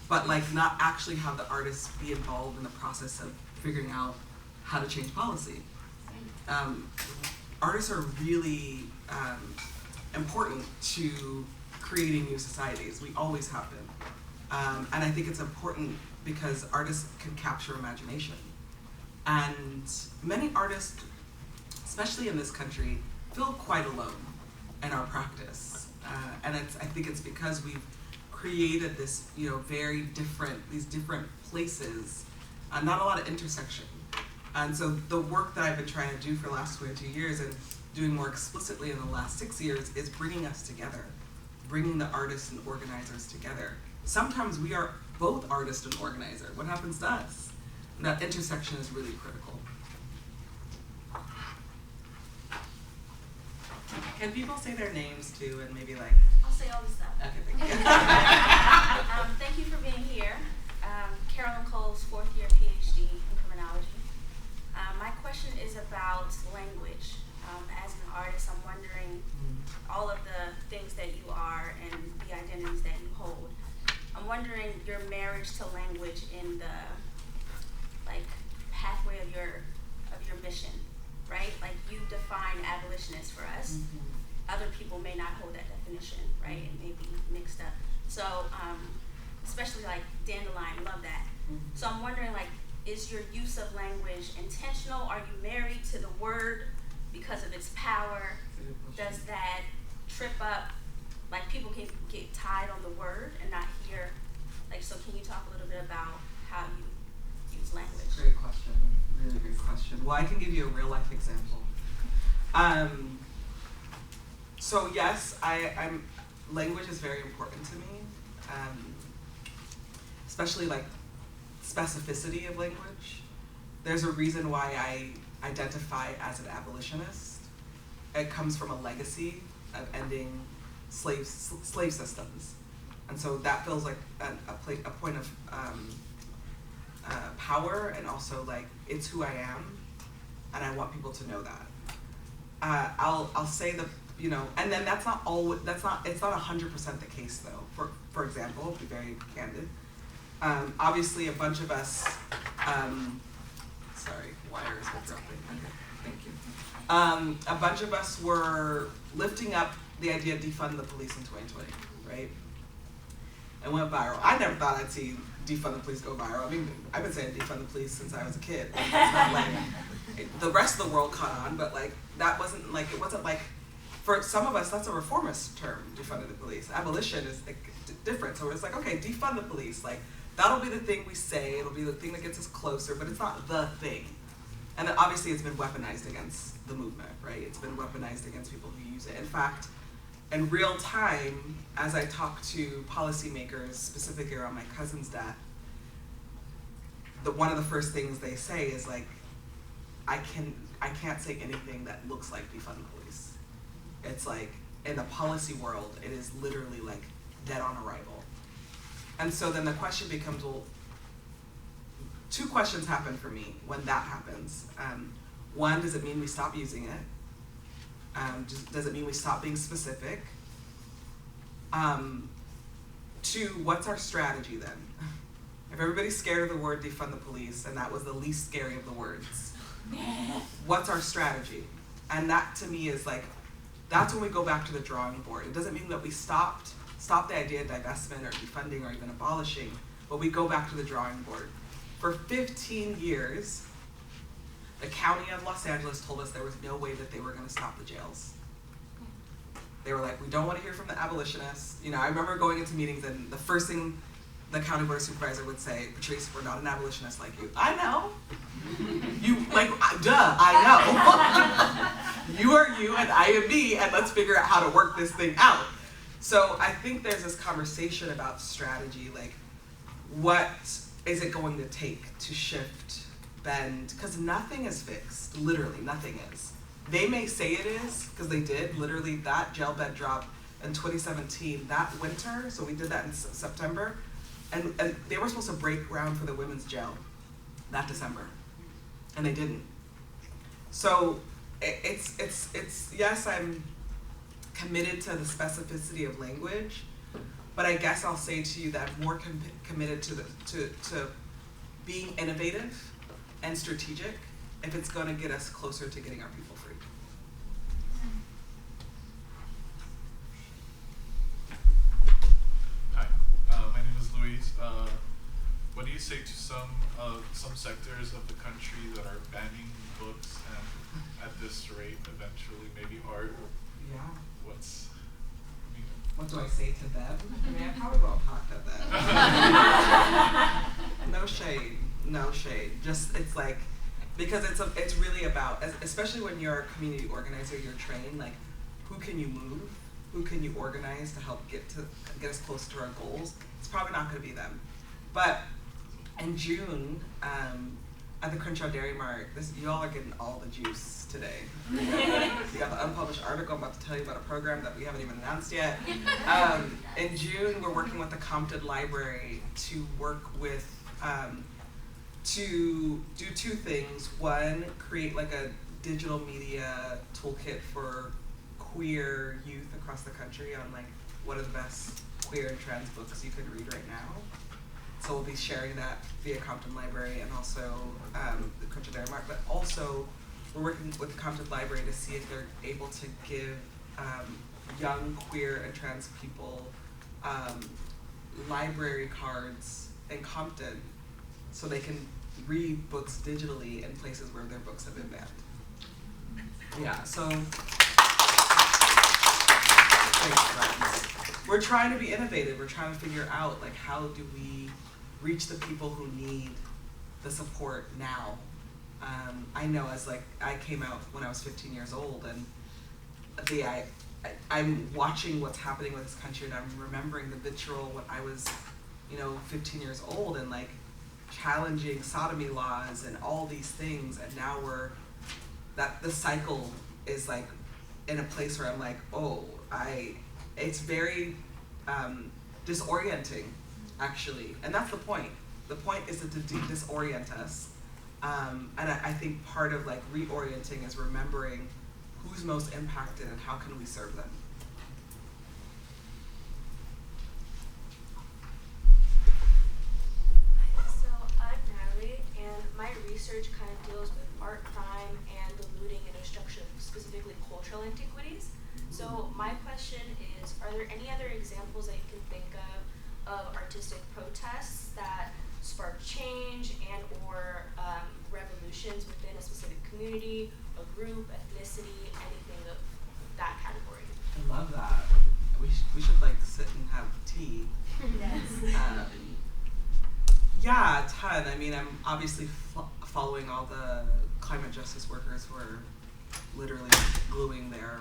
But like not actually have the artists be involved in the process of figuring out how to change policy. Artists are really important to creating new societies. We always have been. And I think it's important because artists can capture imagination. And many artists, especially in this country, feel quite alone in our practice. And I think it's because we've created this, these different places, not a lot of intersection. And so the work that I've been trying to do for the last 22 years and doing more explicitly in the last 6 years is bringing us together, bringing the artists and organizers together. Sometimes we are both artist and organizer. What happens to us? And that intersection is really critical. Can people say their names too, and maybe like? I'll say all the stuff. Okay, thank you. Thank you for being here. Carolyn Cole's 4th year PhD in criminology. My question is about language. As an artist, I'm wondering all of the things that you are and the identities that you hold. I'm wondering your marriage to language in the pathway of your mission, right? Like you define abolitionist for us. Other people may not hold that definition, right? It may be mixed up. So, especially like Dandelion, love that. So I'm wondering, is your use of language intentional? Are you married to the word because of its power? Does that trip up, people can get tied on the word and not hear? So can you talk a little bit about how you use language? Great question, really great question. Well, I can give you a real life example. So yes, language is very important to me, especially specificity of language. There's a reason why I identify as an abolitionist. It comes from a legacy of ending slave systems. And so that feels like a point of power, and also it's who I am, and I want people to know that. I'll say and then it's not 100% the case though. For example, to be very candid, obviously a bunch of us Sorry, wires are dropping. Okay, thank you. A bunch of us were lifting up the idea of defund the police in 2020, right? And went viral. I never thought I'd see defund the police go viral. I mean, I've been saying defund the police since I was a kid. It's not like the rest of the world caught on, but like that wasn't like, it wasn't like, for some of us, that's a reformist term, defunding the police. Abolition is like different. So it's like, okay, defund the police. Like, that'll be the thing we say, it'll be the thing that gets us closer, but it's not the thing. And then obviously it's been weaponized against the movement, right? It's been weaponized against people who use it. In fact, in real time, as I talk to policymakers, specifically around my cousin's death, one of the first things they say is like, I can't say anything that looks like defund the police. It's like, in the policy world, it is literally like dead on arrival. And so then the question becomes, well, two questions happen for me when that happens. One, does it mean we stop using it? Does it mean we stop being specific? Two, what's our strategy then? If everybody's scared of the word defund the police, and that was the least scary of the words, what's our strategy? And that to me is like, that's when we go back to the drawing board. It doesn't mean that we stop the idea of divestment or defunding or even abolishing, but we go back to the drawing board. For 15 years, the county of Los Angeles told us there was no way that they were gonna stop the jails. They were like, we don't wanna hear from the abolitionists. You know, I remember going into meetings and the first thing the county board supervisor would say, Patrisse, we're not an abolitionist like you. I know. You, like, duh, I know. You are you and I am me, and let's figure out how to work this thing out. So I think there's this conversation about strategy, like, what is it going to take to shift, bend? Because nothing is fixed, literally, nothing is. They may say it is, because they did, literally, that jail bed drop in 2017, that winter, so we did that in September, and they were supposed to break ground for the women's jail that December, and they didn't. So it's yes, I'm committed to the specificity of language, but I guess I'll say to you that I'm more committed to being innovative and strategic if it's going to get us closer to getting our people free. Hi, my name is Luis. What do you say to some sectors of the country that are banning books and at this rate eventually maybe art? Yeah. What do I say to them? I mean, I probably won't talk to them. No shade, no shade. Just, it's like, because it's really about, especially when you're a community organizer, you're trained, like, who can you move? Who can you organize to help get us closer to our goals? It's probably not gonna be them. But in June, at the Crenshaw Dairy Mart, you all are getting all the juice today. You got the unpublished article. I'm about to tell you about a program that we haven't even announced yet. In June, we're working with the Compton Library to work with, to do two things. One, create like a digital media toolkit for queer youth across the country on like what are the best queer and trans books you could read right now. So we'll be sharing that via Compton Library and also the Crenshaw Dairy Mart, but also we're working with the Compton Library to see if they're able to give young queer and trans people library cards in Compton so they can read books digitally in places where their books have been banned. Yeah, so thanks, friends. We're trying to be innovative. We're trying to figure out like how do we reach the people who need the support now. I know as like, I came out when I was 15 years old and I'm watching what's happening with this country and I'm remembering the vitriol when I was, 15 years old and like challenging sodomy laws and all these things, and now the cycle is like in a place where I'm like, it's very disorienting actually, and that's the point. The point is to disorient us, and I think part of like reorienting is remembering who's most impacted and how can we serve them. So I'm Natalie, and my research kind of deals question is, are there any other examples that you can think of artistic protests that spark change and or revolutions within a specific community, a group, ethnicity, anything of that category? I love that. We should like sit and have tea. Yes. Yeah, a ton. I mean, I'm obviously following all the climate justice workers who are literally gluing their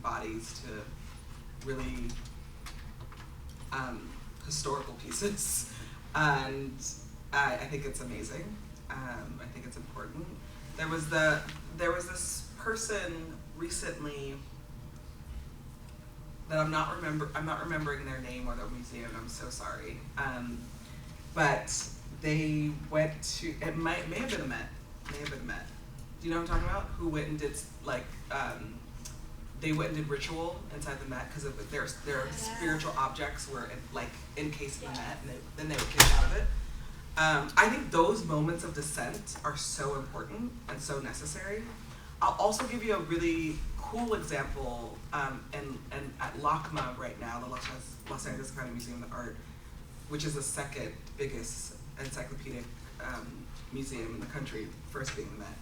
bodies to really historical pieces, and I think it's amazing. I think it's important. There was this person recently that I'm not remembering their name or their museum. I'm so sorry. But they went to, it may have been a Met. Do you know what I'm talking about? Who went and did like they went and did ritual inside the Met because their spiritual objects were encased in the Met, and then they were kicked out of it. I think those moments of dissent are so important and so necessary. I'll also give you a really cool example, and at LACMA right now, the Los Angeles County Museum of Art, which is the second biggest encyclopedic museum in the country, first being the Met.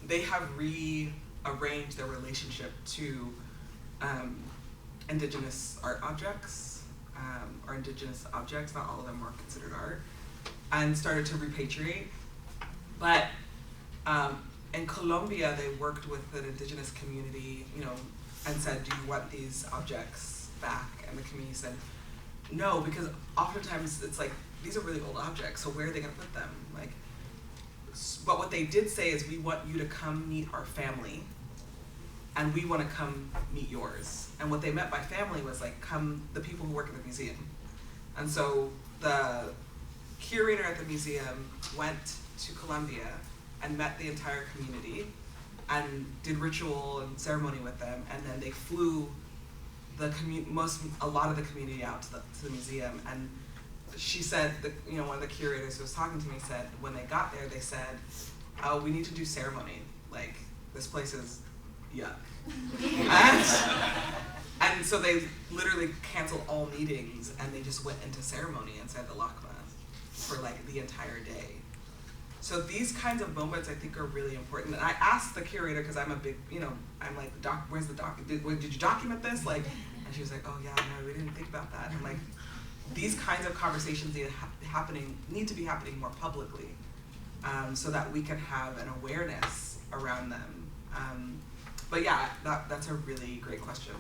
They have rearranged their relationship to indigenous art objects, or indigenous objects, not all of them were considered art, and started to repatriate. But in Colombia, they worked with an indigenous community, and said, do you want these objects back? And the community said, no, because oftentimes it's like, these are really old objects, so where are they gonna put them? But what they did say is, we want you to come meet our family, and we wanna come meet yours. And what they meant by family was the people who work in the museum. And so the curator at the museum went to Colombia and met the entire community and did ritual and ceremony with them, and then they flew a lot of the community out to the museum. And she said that, one of the curators who was talking to me said, when they got there, they said, oh, we need to do ceremony. This place is yuck. and so they literally canceled all meetings, and they just went into ceremony inside the LACMA for the entire day. So these kinds of moments I think are really important. And I asked the curator, because I'm a big, I'm like, where's the doc? Did you document this? And she was like, oh yeah, no, we didn't think about that. And these kinds of conversations need to be happening more publicly, so that we can have an awareness around them. But yeah, that's a really great question.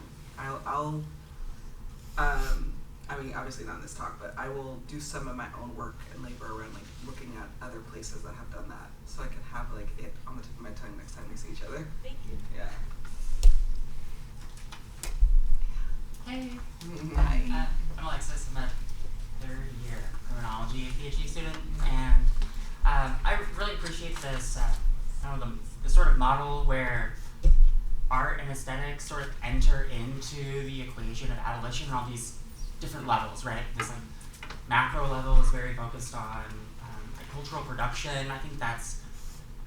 I mean, obviously not in this talk, but I will do some of my own work and labor around looking at other places that have done that, so I can have it on the tip of my tongue next time we see each other. Thank you. Yeah. Hey. Hi. I'm Alexis. I'm a third year criminology PhD student, and I really appreciate this the sort of model where art and aesthetics sort of enter into the equation of abolition on all these different levels, right? This macro level is very focused on cultural production. I think that's,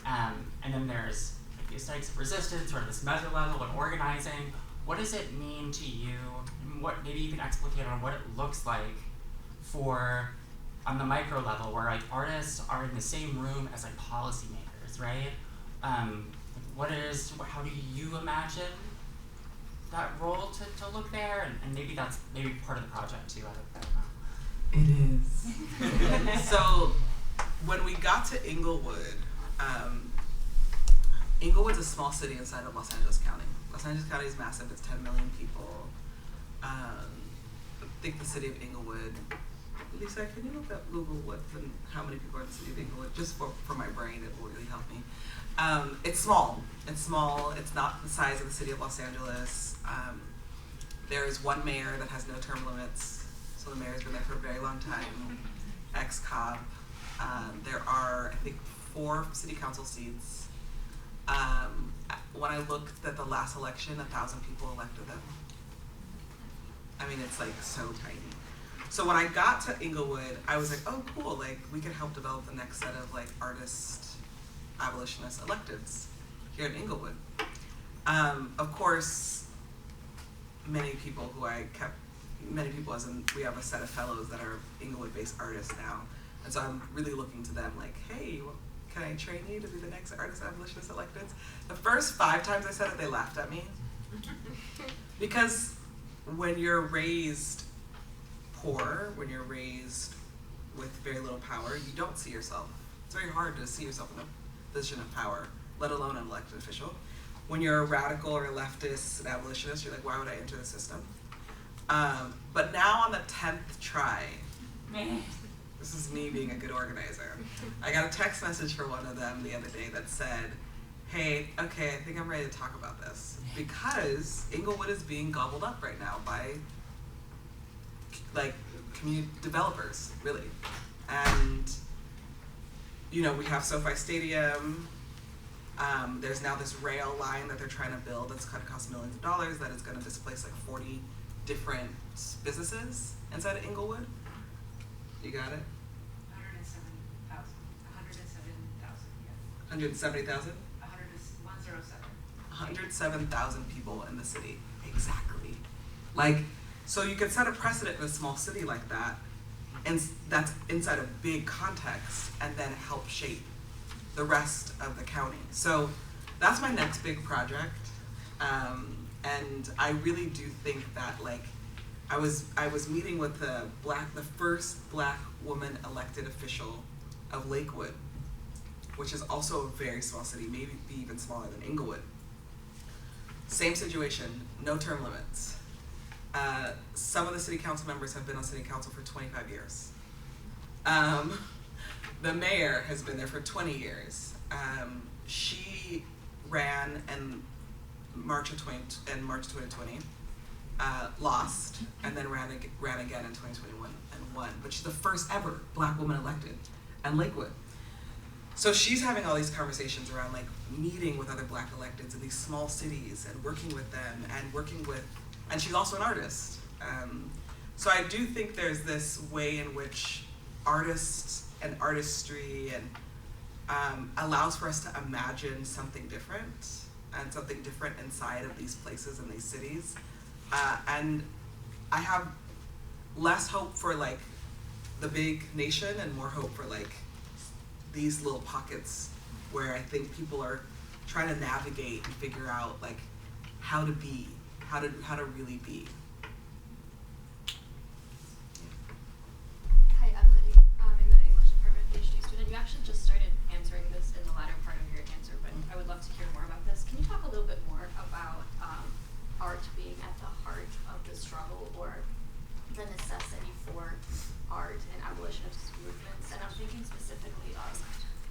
and then there's the aesthetics of resistance, sort of this meta level and organizing. What does it mean to you? What maybe you can explicate on what it looks like for on the micro level, where artists are in the same room as policymakers, right? How do you imagine that role to look there? And maybe that's part of the project too. I don't know. It is. So when we got to Inglewood, Inglewood's a small city inside of Los Angeles County. Los Angeles County is massive. It's 10 million people. I think the city of Inglewood, Lisa, can you look up Google how many people are in the city of Inglewood? Just for my brain, it will really help me. It's small. It's not the size of the city of Los Angeles. There is one mayor that has no term limits, so the mayor's been there for a very long time. Ex-cop. There are, I think, 4 city council seats. When I looked at the last election, 1,000 people elected them. I mean, it's so tiny. So when I got to Inglewood, I was like, oh, cool, we could help develop the next set of artist abolitionist electives here in Inglewood. Of course, many people as in we have a set of fellows that are Inglewood-based artists now. And so I'm really looking to them like, hey, well, can I train you to be the next artist abolitionist electeds? The first 5 times I said it, they laughed at me. Because when you're raised poor, when you're raised with very little power, you don't see yourself. It's very hard to see yourself in a position of power, let alone an elected official. When you're a radical or a leftist, an abolitionist, you're like, why would I enter the system? But now on the 10th try, this is me being a good organizer, I got a text message from one of them the other day that said, hey, okay, I think I'm ready to talk about this. Because Inglewood is being gobbled up right now by like community developers, really. And you know, we have SoFi Stadium. There's now this rail line that they're trying to build that's going to cost millions of dollars that is going to displace like 40 different businesses inside of Inglewood. You got it? 170,000. 107,000, yeah. 170,000? 107. 107,000 people in the city. Exactly. Like, so you could set a precedent in a small city like that, and that's inside a big context, and then help shape the rest of the county. So that's my next big project. And I really do think that, like, I was meeting with the first black woman elected official of Lakewood, which is also a very small city, maybe even smaller than Inglewood. Same situation, no term limits. Some of the city council members have been on city council for 25 years. The mayor has been there for 20 years. She ran in March of 2020, lost, and then ran again in 2021 and won. But she's the first ever black woman elected in Lakewood. So she's having all these conversations around like meeting with other black electeds in these small cities and working with them and she's also an artist. So I do think there's this way in which artists and artistry and allows for us to imagine something different and something different inside of these places and these cities. And I have less hope for like the big nation and more hope for like these little pockets where I think people are trying to navigate and figure out like how to really be. Hi, I'm Lydia. I'm in the English department PhD student. You actually just started answering this in the latter part of your answer, but I would love to hear more about this. Can you talk a little bit more about art being at the heart of the struggle or the necessity for art and abolitionist movements? And I'm thinking specifically of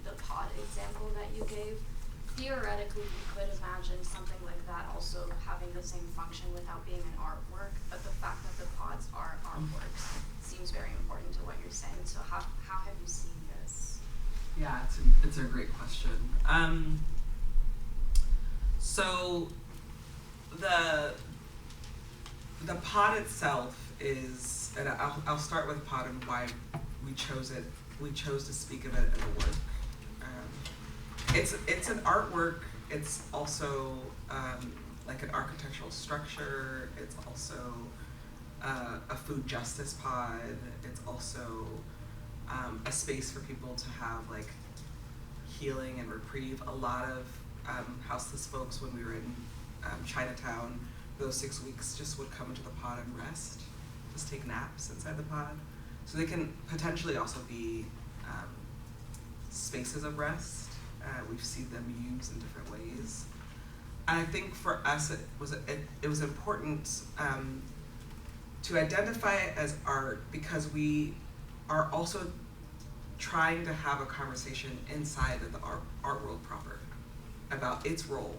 the pod example that you gave. Theoretically, you could imagine something like that also having the same function without being an artwork, but the fact that the pods are artworks seems very important to what you're saying. So how have you seen this? Yeah, it's a great question. So the pod itself is, and I'll start with pod and why we chose it. We chose to speak of it as a work. It's an artwork. It's also like an architectural structure. It's also a food justice pod. It's also a space for people to have like healing and reprieve. A lot of houseless folks, when we were in Chinatown, those 6 weeks just would come into the pod and rest, just take naps inside the pod. So they can potentially also be spaces of rest. We've seen them used in different ways. And I think for us it was important to identify it as art because we are also trying to have a conversation inside of the art world proper about its role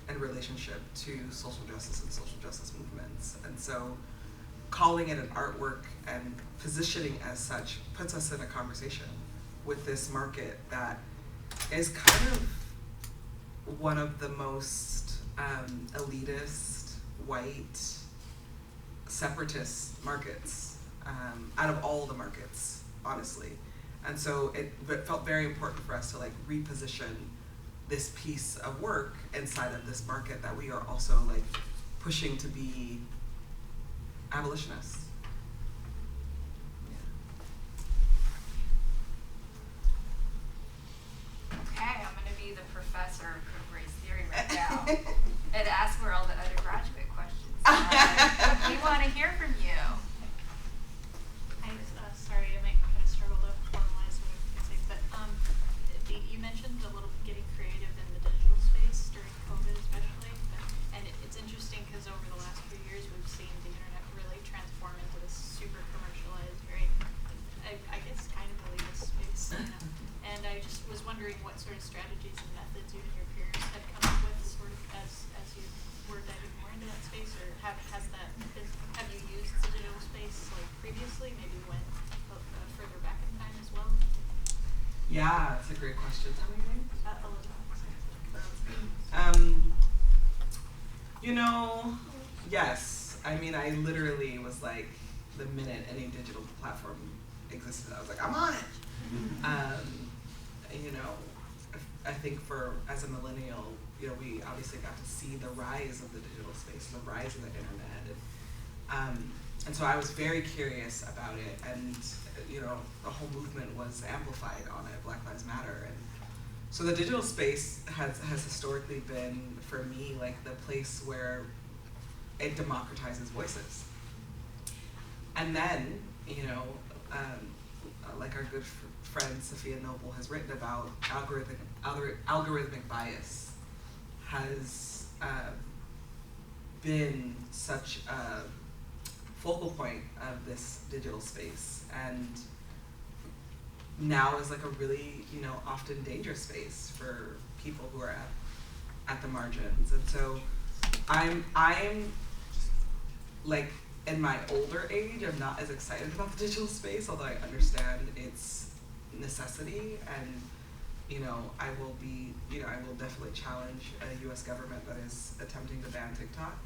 and relationship to social justice and social justice movements. And so calling it an artwork and positioning as such puts us in a conversation with this market that is kind of one of the most elitist, white, separatist markets out of all the markets, honestly. And so it felt very important for us to like reposition this piece of work inside of this market that we are also like pushing to be abolitionists. Okay, I'm gonna be the professor of race theory right now and ask where all the undergraduate questions are. We wanna hear from you. Sorry, I might kind of struggle to formalize what I'm going to say, but you mentioned a little getting creative in the digital space during COVID especially, and it's interesting because over the last few years we've seen the internet really transform into this super commercialized, very, I guess, kind of elitist space, you know? And I just was wondering what sort of strategies and methods you and your peers had come up with sort of as you were diving more into that space, or have you used the digital space like previously, maybe when further back in time as well? Yeah, that's a great question. Tell me your name. Yes. I mean, I literally was like, the minute any digital platform existed, I was like, I'm on it. I think as a millennial, we obviously got to see the rise of the digital space, the rise of the internet, and so I was very curious about it, and the whole movement was amplified on it, Black Lives Matter, and so the digital space has historically been, for me, like the place where it democratizes voices. And then, like our good friend Sophia Noble has written about, algorithmic bias has been such a focal point of this digital space, and now is like a really, often dangerous space for people who are at the margins. And so I'm like, in my older age, I'm not as excited about the digital space, although I understand its necessity, and I will definitely challenge a U.S. government that is attempting to ban TikTok,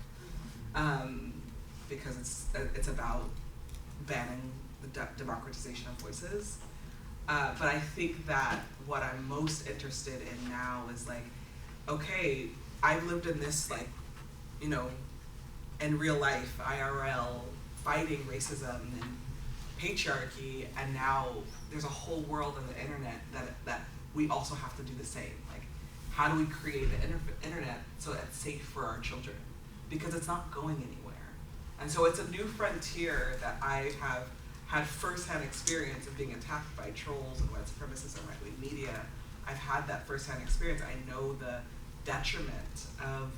because it's about banning the democratization of voices. But I think that what I'm most interested in now is like, okay, I've lived in this in real life, IRL, fighting racism and patriarchy, and now there's a whole world on the internet that we also have to do the same. Like, how do we create the internet so it's safe for our children? Because it's not going anywhere. And so it's a new frontier that I have had firsthand experience of being attacked by trolls and white supremacists and right-wing media. I've had that firsthand experience. I know the detriment of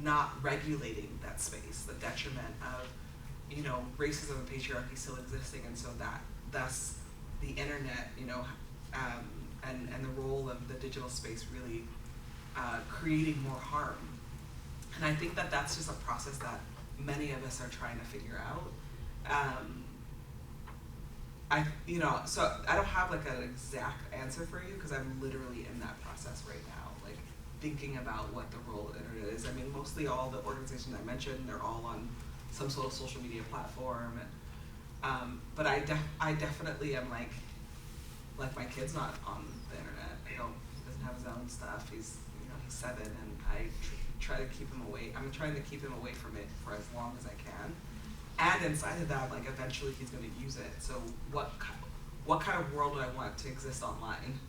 not regulating that space, the detriment of, racism and patriarchy still existing, and so thus the internet, and the role of the digital space really creating more harm. And I think that that's just a process that many of us are trying to figure out. So I don't have like an exact answer for you, because I'm literally in that process right now, like thinking about what the role of the internet is. I mean, mostly all the organizations I mentioned, they're all on some sort of social media platform, and but I definitely am like my kid's not on the internet. He doesn't have his own stuff. He's 7, and I try to keep him away. I'm trying to keep him away from it for as long as I can. And inside of that, like, eventually he's going to use it. So what kind of world do I want to exist online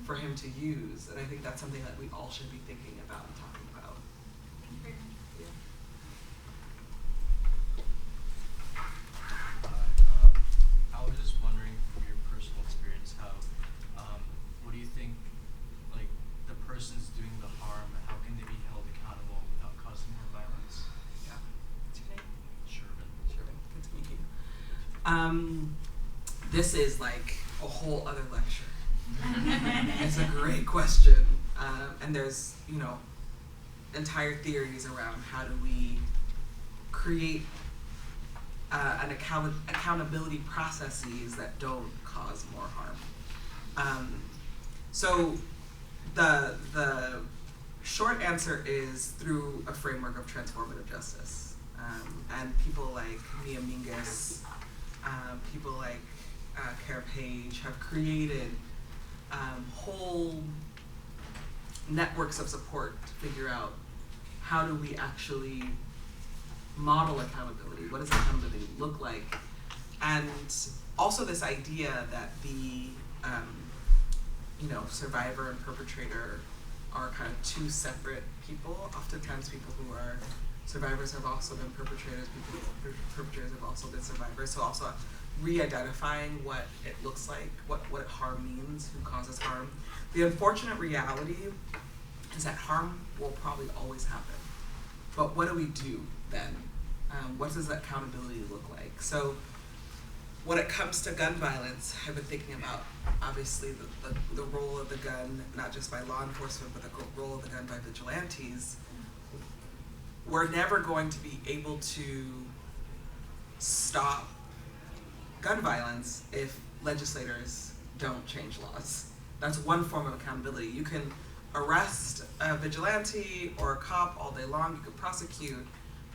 for him to use? And I think that's something that we all should be thinking about and talking about. I was just wondering, from your personal experience, what do you think, like, the person's doing the harm, how can they be held accountable without causing more violence? Yeah. What's your name? Sherman. Good to meet you. This is like a whole other lecture. It's a great question. And there's, entire theories around how do we create an accountability processes that don't cause more harm. So the short answer is through a framework of transformative justice. And people like Mia Mingus, people like Kara Page have created whole networks of support to figure out how do we actually model accountability. What does accountability look like? And also this idea that the survivor and perpetrator are kind of two separate people. Oftentimes people who are survivors have also been perpetrators, perpetrators have also been survivors. So also re-identifying what it looks like, what harm means, who causes harm. The unfortunate reality is that harm will probably always happen. But what do we do then? What does accountability look like? So when it comes to gun violence, I've been thinking about obviously the role of the gun, not just by law enforcement, but the role of the gun by vigilantes. We're never going to be able to stop gun violence if legislators don't change laws. That's one form of accountability. You can arrest a vigilante or a cop all day long, you can prosecute,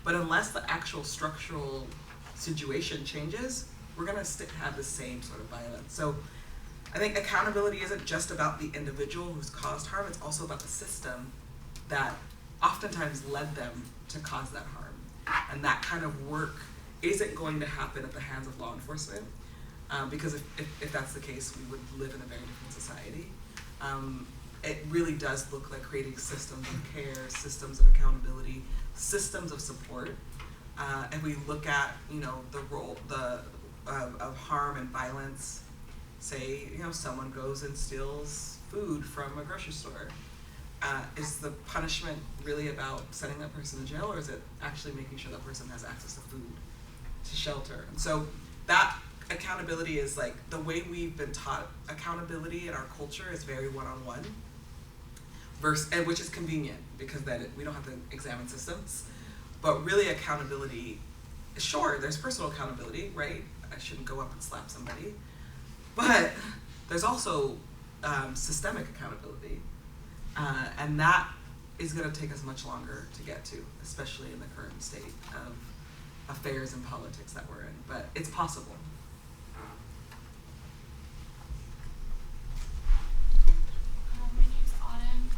but unless the actual structural situation changes, we're gonna have the same sort of violence. So I think accountability isn't just about the individual who's caused harm, it's also about the system that oftentimes led them to cause that harm. And that kind of work isn't going to happen at the hands of law enforcement, because if that's the case, we would live in a very different society. It really does look like creating systems of care, systems of accountability, systems of support. And we look at, the role of harm and violence. Say, someone goes and steals food from a grocery store. Is the punishment really about sending that person to jail, or is it actually making sure that person has access to food, to shelter? And so that accountability is like the way we've been taught accountability in our culture is very one-on-one, and which is convenient because then we don't have to examine systems. But really accountability, sure, there's personal accountability, right? I shouldn't go up and slap somebody. But there's also systemic accountability. And that is going to take us much longer to get to, especially in the current state of affairs and politics that we're in. But it's possible. My name's Autumn.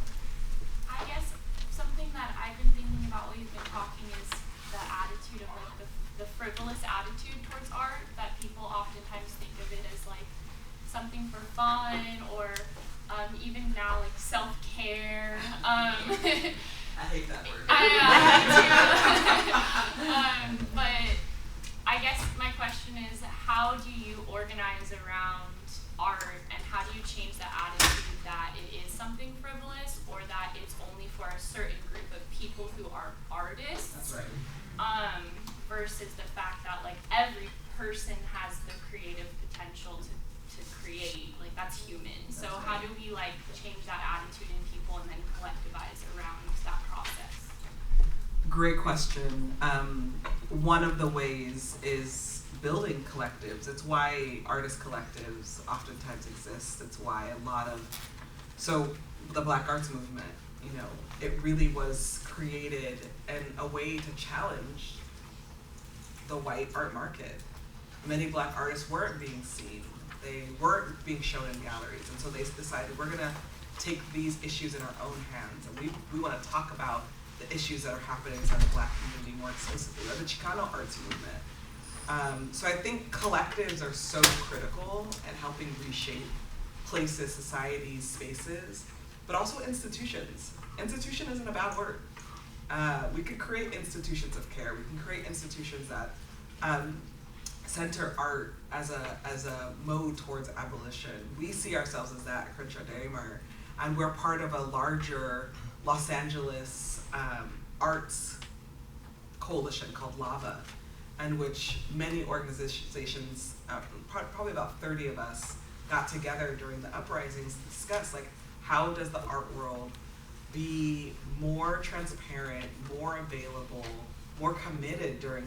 I guess something that I've been thinking about while you've been talking is the attitude of like the frivolous attitude towards art, that people oftentimes think of it as like something for fun or even now like self-care. I hate that word. I do. But I guess my question is, how do you organize around art, and how do you change the attitude that it is something frivolous or that it's only for a certain group of people who are artists? That's right. Versus the fact that like every person has the creative potential to create, like that's human. So how do we like change that attitude in people and then collectivize around that process? Great question. One of the ways is building collectives. It's why artist collectives oftentimes exist. It's why so the Black Arts Movement, it really was created in a way to challenge the white art market. Many Black artists weren't being seen. They weren't being shown in galleries. And so they decided, we're gonna take these issues in our own hands. And we wanna talk about the issues that are happening inside the Black community more explicitly, or the Chicano arts movement. So I think collectives are so critical in helping reshape places, societies, spaces, but also institutions. Institution isn't a bad word. We could create institutions of care. We can create institutions that center art as a mode towards abolition. We see ourselves as that at Crenshaw Daymar, and we're part of a larger Los Angeles arts coalition called LAVA, in which many organizations, probably about 30 of us, got together during the uprisings to discuss like, how does the art world be more transparent, more available, more committed during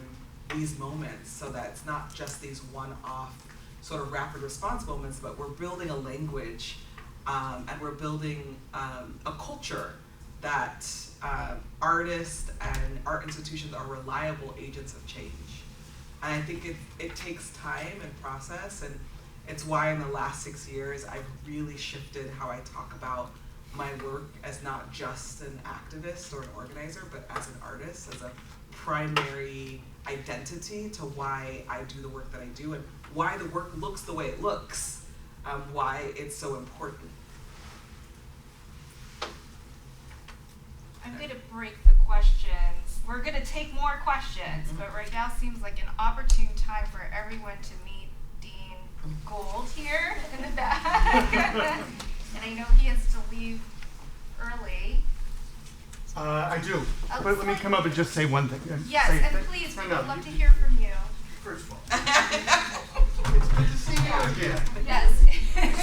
these moments, so that it's not just these one-off sort of rapid response moments, but we're building a language and we're building a culture that artists and art institutions are reliable agents of change. And I think it takes time and process, and it's why in the last 6 years I've really shifted how I talk about my work as not just an activist or an organizer, but as an artist, as a primary identity to why I do the work that I do and why the work looks the way it looks, why it's so important. I'm gonna break the questions. We're gonna take more questions, but right now seems like an opportune time for everyone to meet Dean Gold here in the back. And I know he has to leave early. I do. But let me come up and just say one thing. Yes, say and that- please, we no, would love to hear from you. First of all, it's good to see you again. Yes.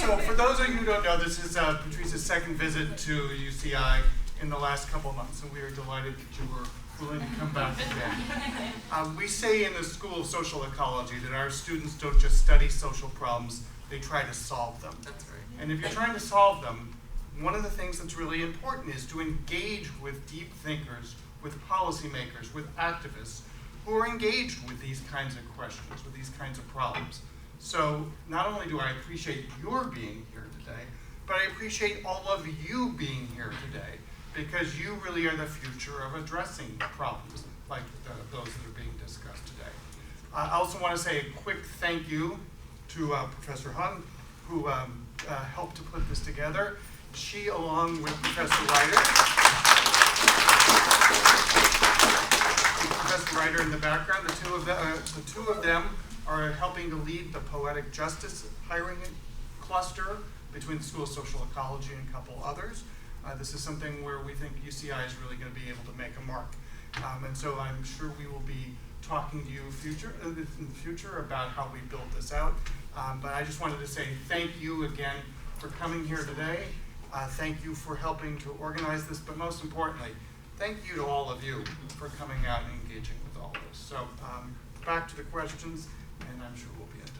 So for those of you who don't know, this is Patrisse's second visit to UCI in the last couple of months, and we are delighted that you were willing to come back again. We say in the School of Social Ecology that our students don't just study social problems, they try to solve them. That's right. And if you're trying to solve them, one of the things that's really important is to engage with deep thinkers, with policymakers, with activists who are engaged with these kinds of questions, with these kinds of problems. So not only do I appreciate your being here today, but I appreciate all of you being here today, because you really are the future of addressing problems like those that are being discussed today. I also want to say a quick thank you to Professor Hung, who helped to put this together. She, along with Professor Ryder in the background, the two of them are helping to lead the Poetic Justice hiring cluster between the School of Social Ecology and a couple others. This is something where we think UCI is really going to be able to make a mark. And so I'm sure we will be talking to you in the future about how we build this out. But I just wanted to say thank you again for coming here today. Thank you for helping to organize this, but most importantly, thank you to all of you for coming out and engaging with all this. So back to the questions, and I'm sure we'll be in touch.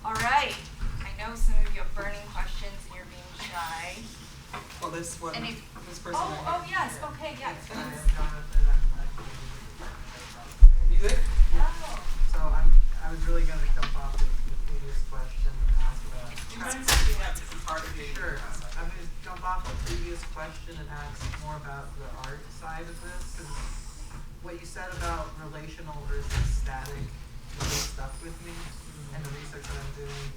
All right. I know some of you have burning questions and you're being shy. Well, this one, And this person. oh yes, okay, yes. Music? Oh. So I was really going to jump off the previous question and ask about. You mind speaking up? This is hard to hear. Sure. I'm going to jump off the previous question and ask more about the art side of this. And what you said about relational versus static really stuck with me. And the research that I'm doing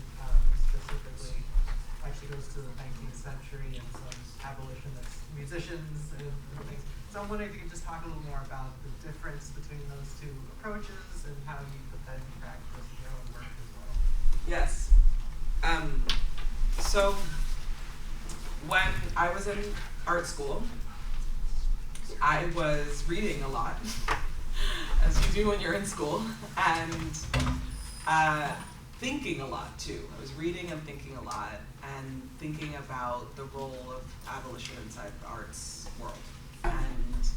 specifically actually goes to the 19th century and some abolitionists, musicians and things. So I'm wondering if you could just talk a little more about the difference between those two approaches and how you put that into practice in your own work as well. Yes. So when I was in art school, I was reading a lot, as you do when you're in school, and thinking a lot too. I was reading and thinking a lot, and thinking about the role of abolition inside the arts world, and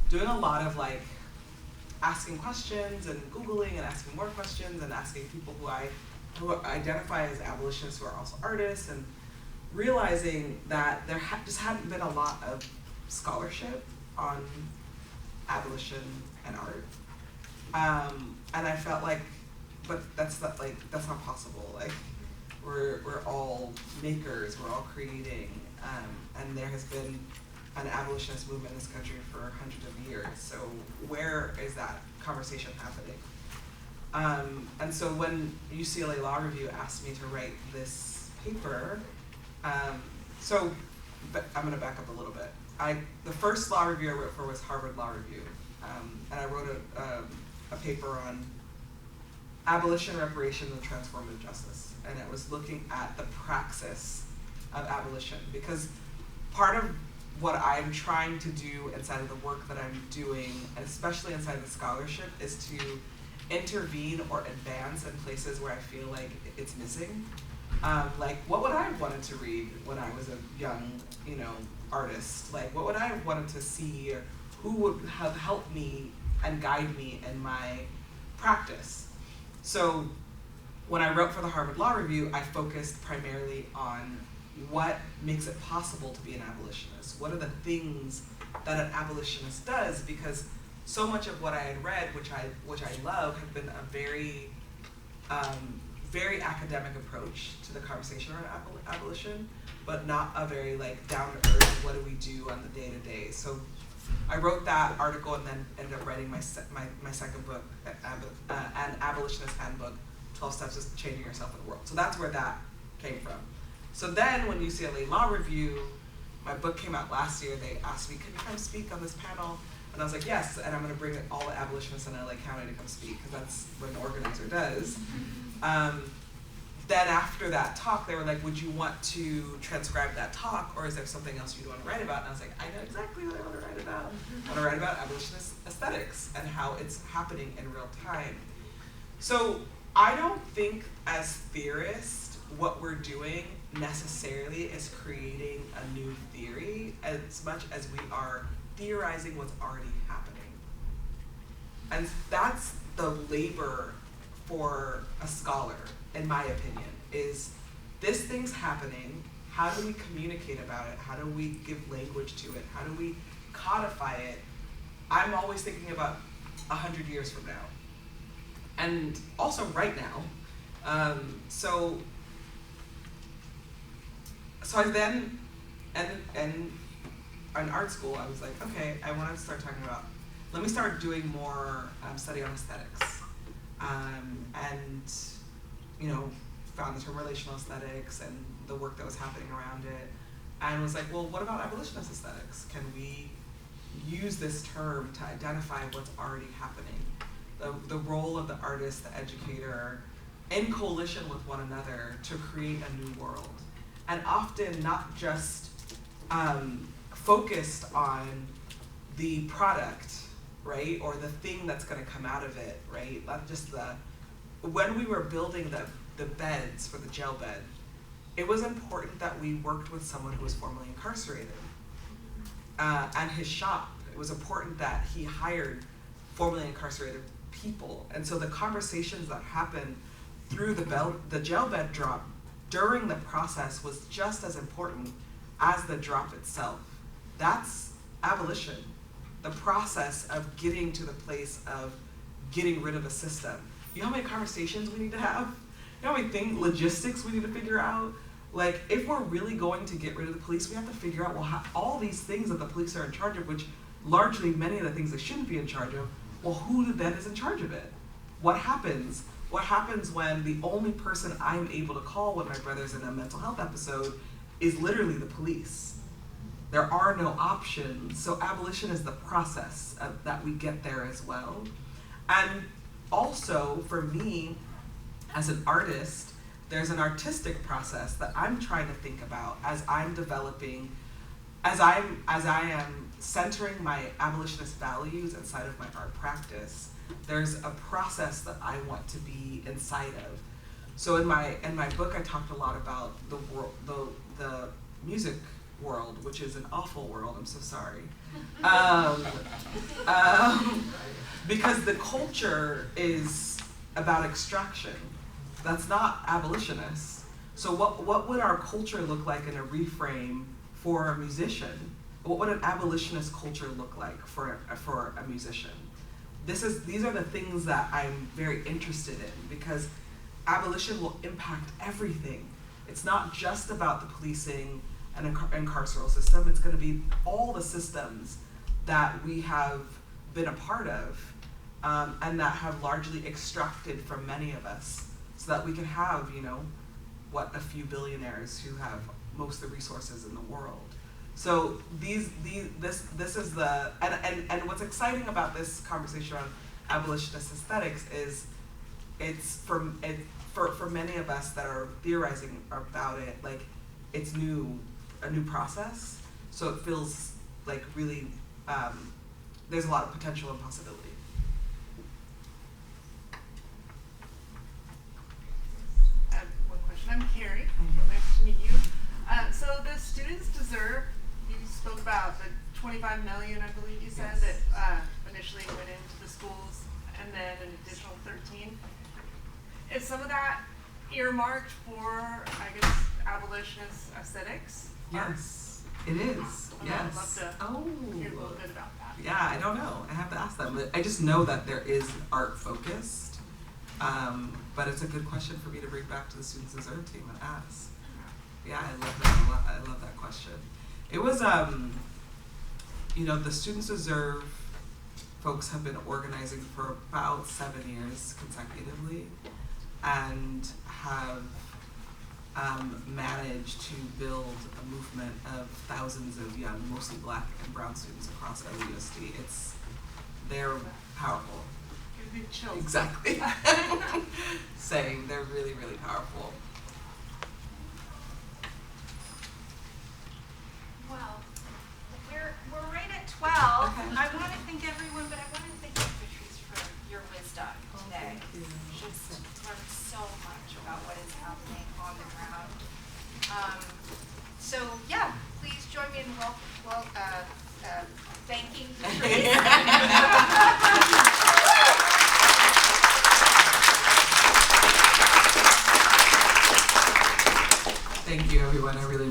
doing a lot of like asking questions and Googling and asking more questions and asking people who identify as abolitionists who are also artists, and realizing that there just hadn't been a lot of scholarship on abolition and art, and I felt like, but that's not possible. Like we're all makers, we're all creating, and there has been an abolitionist movement in this country for hundreds of years. So where is that conversation happening? And so when UCLA Law Review asked me to write this paper, but I'm gonna back up a little bit. The first law review I wrote for was Harvard Law Review, and I wrote a paper on abolition, reparation, and transformative justice, and it was looking at the praxis of abolition, because part of what I'm trying to do inside of the work that I'm doing, and especially inside the scholarship, is to intervene or advance in places where I feel like it's missing. Like, what would I have wanted to read when I was a young, artist? Like, what would I have wanted to see, or who would have helped me and guide me in my practice? So when I wrote for the Harvard Law Review, I focused primarily on what makes it possible to be an abolitionist. What are the things that an abolitionist does? Because so much of what I had read, which I love, had been a very, very academic approach to the conversation around abolition. but not a very like down to earth, what do we do on the day to day. So I wrote that article and then ended up writing my second book, an Abolitionist Handbook, 12 Steps to Changing Yourself in the World. So that's where that came from. So then when UCLA Law Review, my book came out last year, they asked me, can you come speak on this panel? And I was like, yes, and I'm gonna bring all the abolitionists in LA County to come speak, because that's what an organizer does. Then after that talk, they were like, would you want to transcribe that talk, or is there something else you'd want to write about? And I was like, I know exactly what I want to write about. I want to write about abolitionist aesthetics and how it's happening in real time. So I don't think as theorists, what we're doing necessarily is creating a new theory as much as we are theorizing what's already happening. And that's the labor for a scholar, in my opinion, is this thing's happening, how do we communicate about it, how do we give language to it, how do we codify it? I'm always thinking about 100 years from now, and also right now. So I then, and in art school, I was like, okay, I want to start talking about, let me start doing more study on aesthetics. And you know, found the term relational aesthetics and the work that was happening around it, and was like, well, what about abolitionist aesthetics? Can we use this term to identify what's already happening? The role of the artist, the educator, in coalition with one another to create a new world. And often not just focused on the product, right? Or the thing that's gonna come out of it, right? Not just when we were building the beds for the jail bed, it was important that we worked with someone who was formerly incarcerated. And his shop, it was important that he hired formerly incarcerated people. And so the conversations that happened through the jail bed drop during the process was just as important as the drop itself. That's abolition. The process of getting to the place of getting rid of a system. You know how many conversations we need to have? You know how many logistics we need to figure out? Like, if we're really going to get rid of the police, we have to figure out, well, all these things that the police are in charge of, which largely many of the things they shouldn't be in charge of, well, who then is in charge of it? What happens? What happens when the only person I'm able to call when my brother's in a mental health episode is literally the police? There are no options. So abolition is the process that we get there as well. And also, for me, as an artist, there's an artistic process that I'm trying to think about as I'm developing, as I am centering my abolitionist values inside of my art practice. There's a process that I want to be inside of. So in my book, I talked a lot about the music world, which is an awful world. I'm so sorry. Because the culture is about extraction. That's not abolitionist. So what would our culture look like in a reframe for a musician? What would an abolitionist culture look like for a musician? These are the things that I'm very interested in, because abolition will impact everything. It's not just about the policing and carceral system. It's going to be all the systems that we have been a part of, and that have largely extracted from many of us, so that we can have, a few billionaires who have most of the resources in the world. So this is the, and what's exciting about this conversation on abolitionist aesthetics is for many of us that are theorizing about it, like, it's a new process. So it feels like really, there's a lot of potential and possibility. I have one question. I'm Carrie. Nice to meet you. So the students deserve, you spoke about the 25 million, I believe you said, Yes. that initially went into the schools, and then an additional 13. Is some of that earmarked for, I guess, abolitionist aesthetics? Yes, it is. I'd Yes. love to hear a little bit about that. Yeah, I don't know. I have to ask them. But I just know that there is art focused. But it's a good question for me to bring back to the Students Deserve team and ask. Yeah, I love that a lot. I love that question. It was, the Students Deserve folks have been organizing for about 7 years consecutively and have managed to build a movement of thousands of young, mostly Black and brown students across LUSD. They're powerful. Give me chills. Exactly. Saying they're really, really powerful. Well, we're right at 12. Okay. I want to thank everyone, but I want to thank you, Patrisse, for your wisdom today. Just learned so much about what is happening on the ground. So yeah, please join me in thanking Patrisse. Thank you, everyone. I really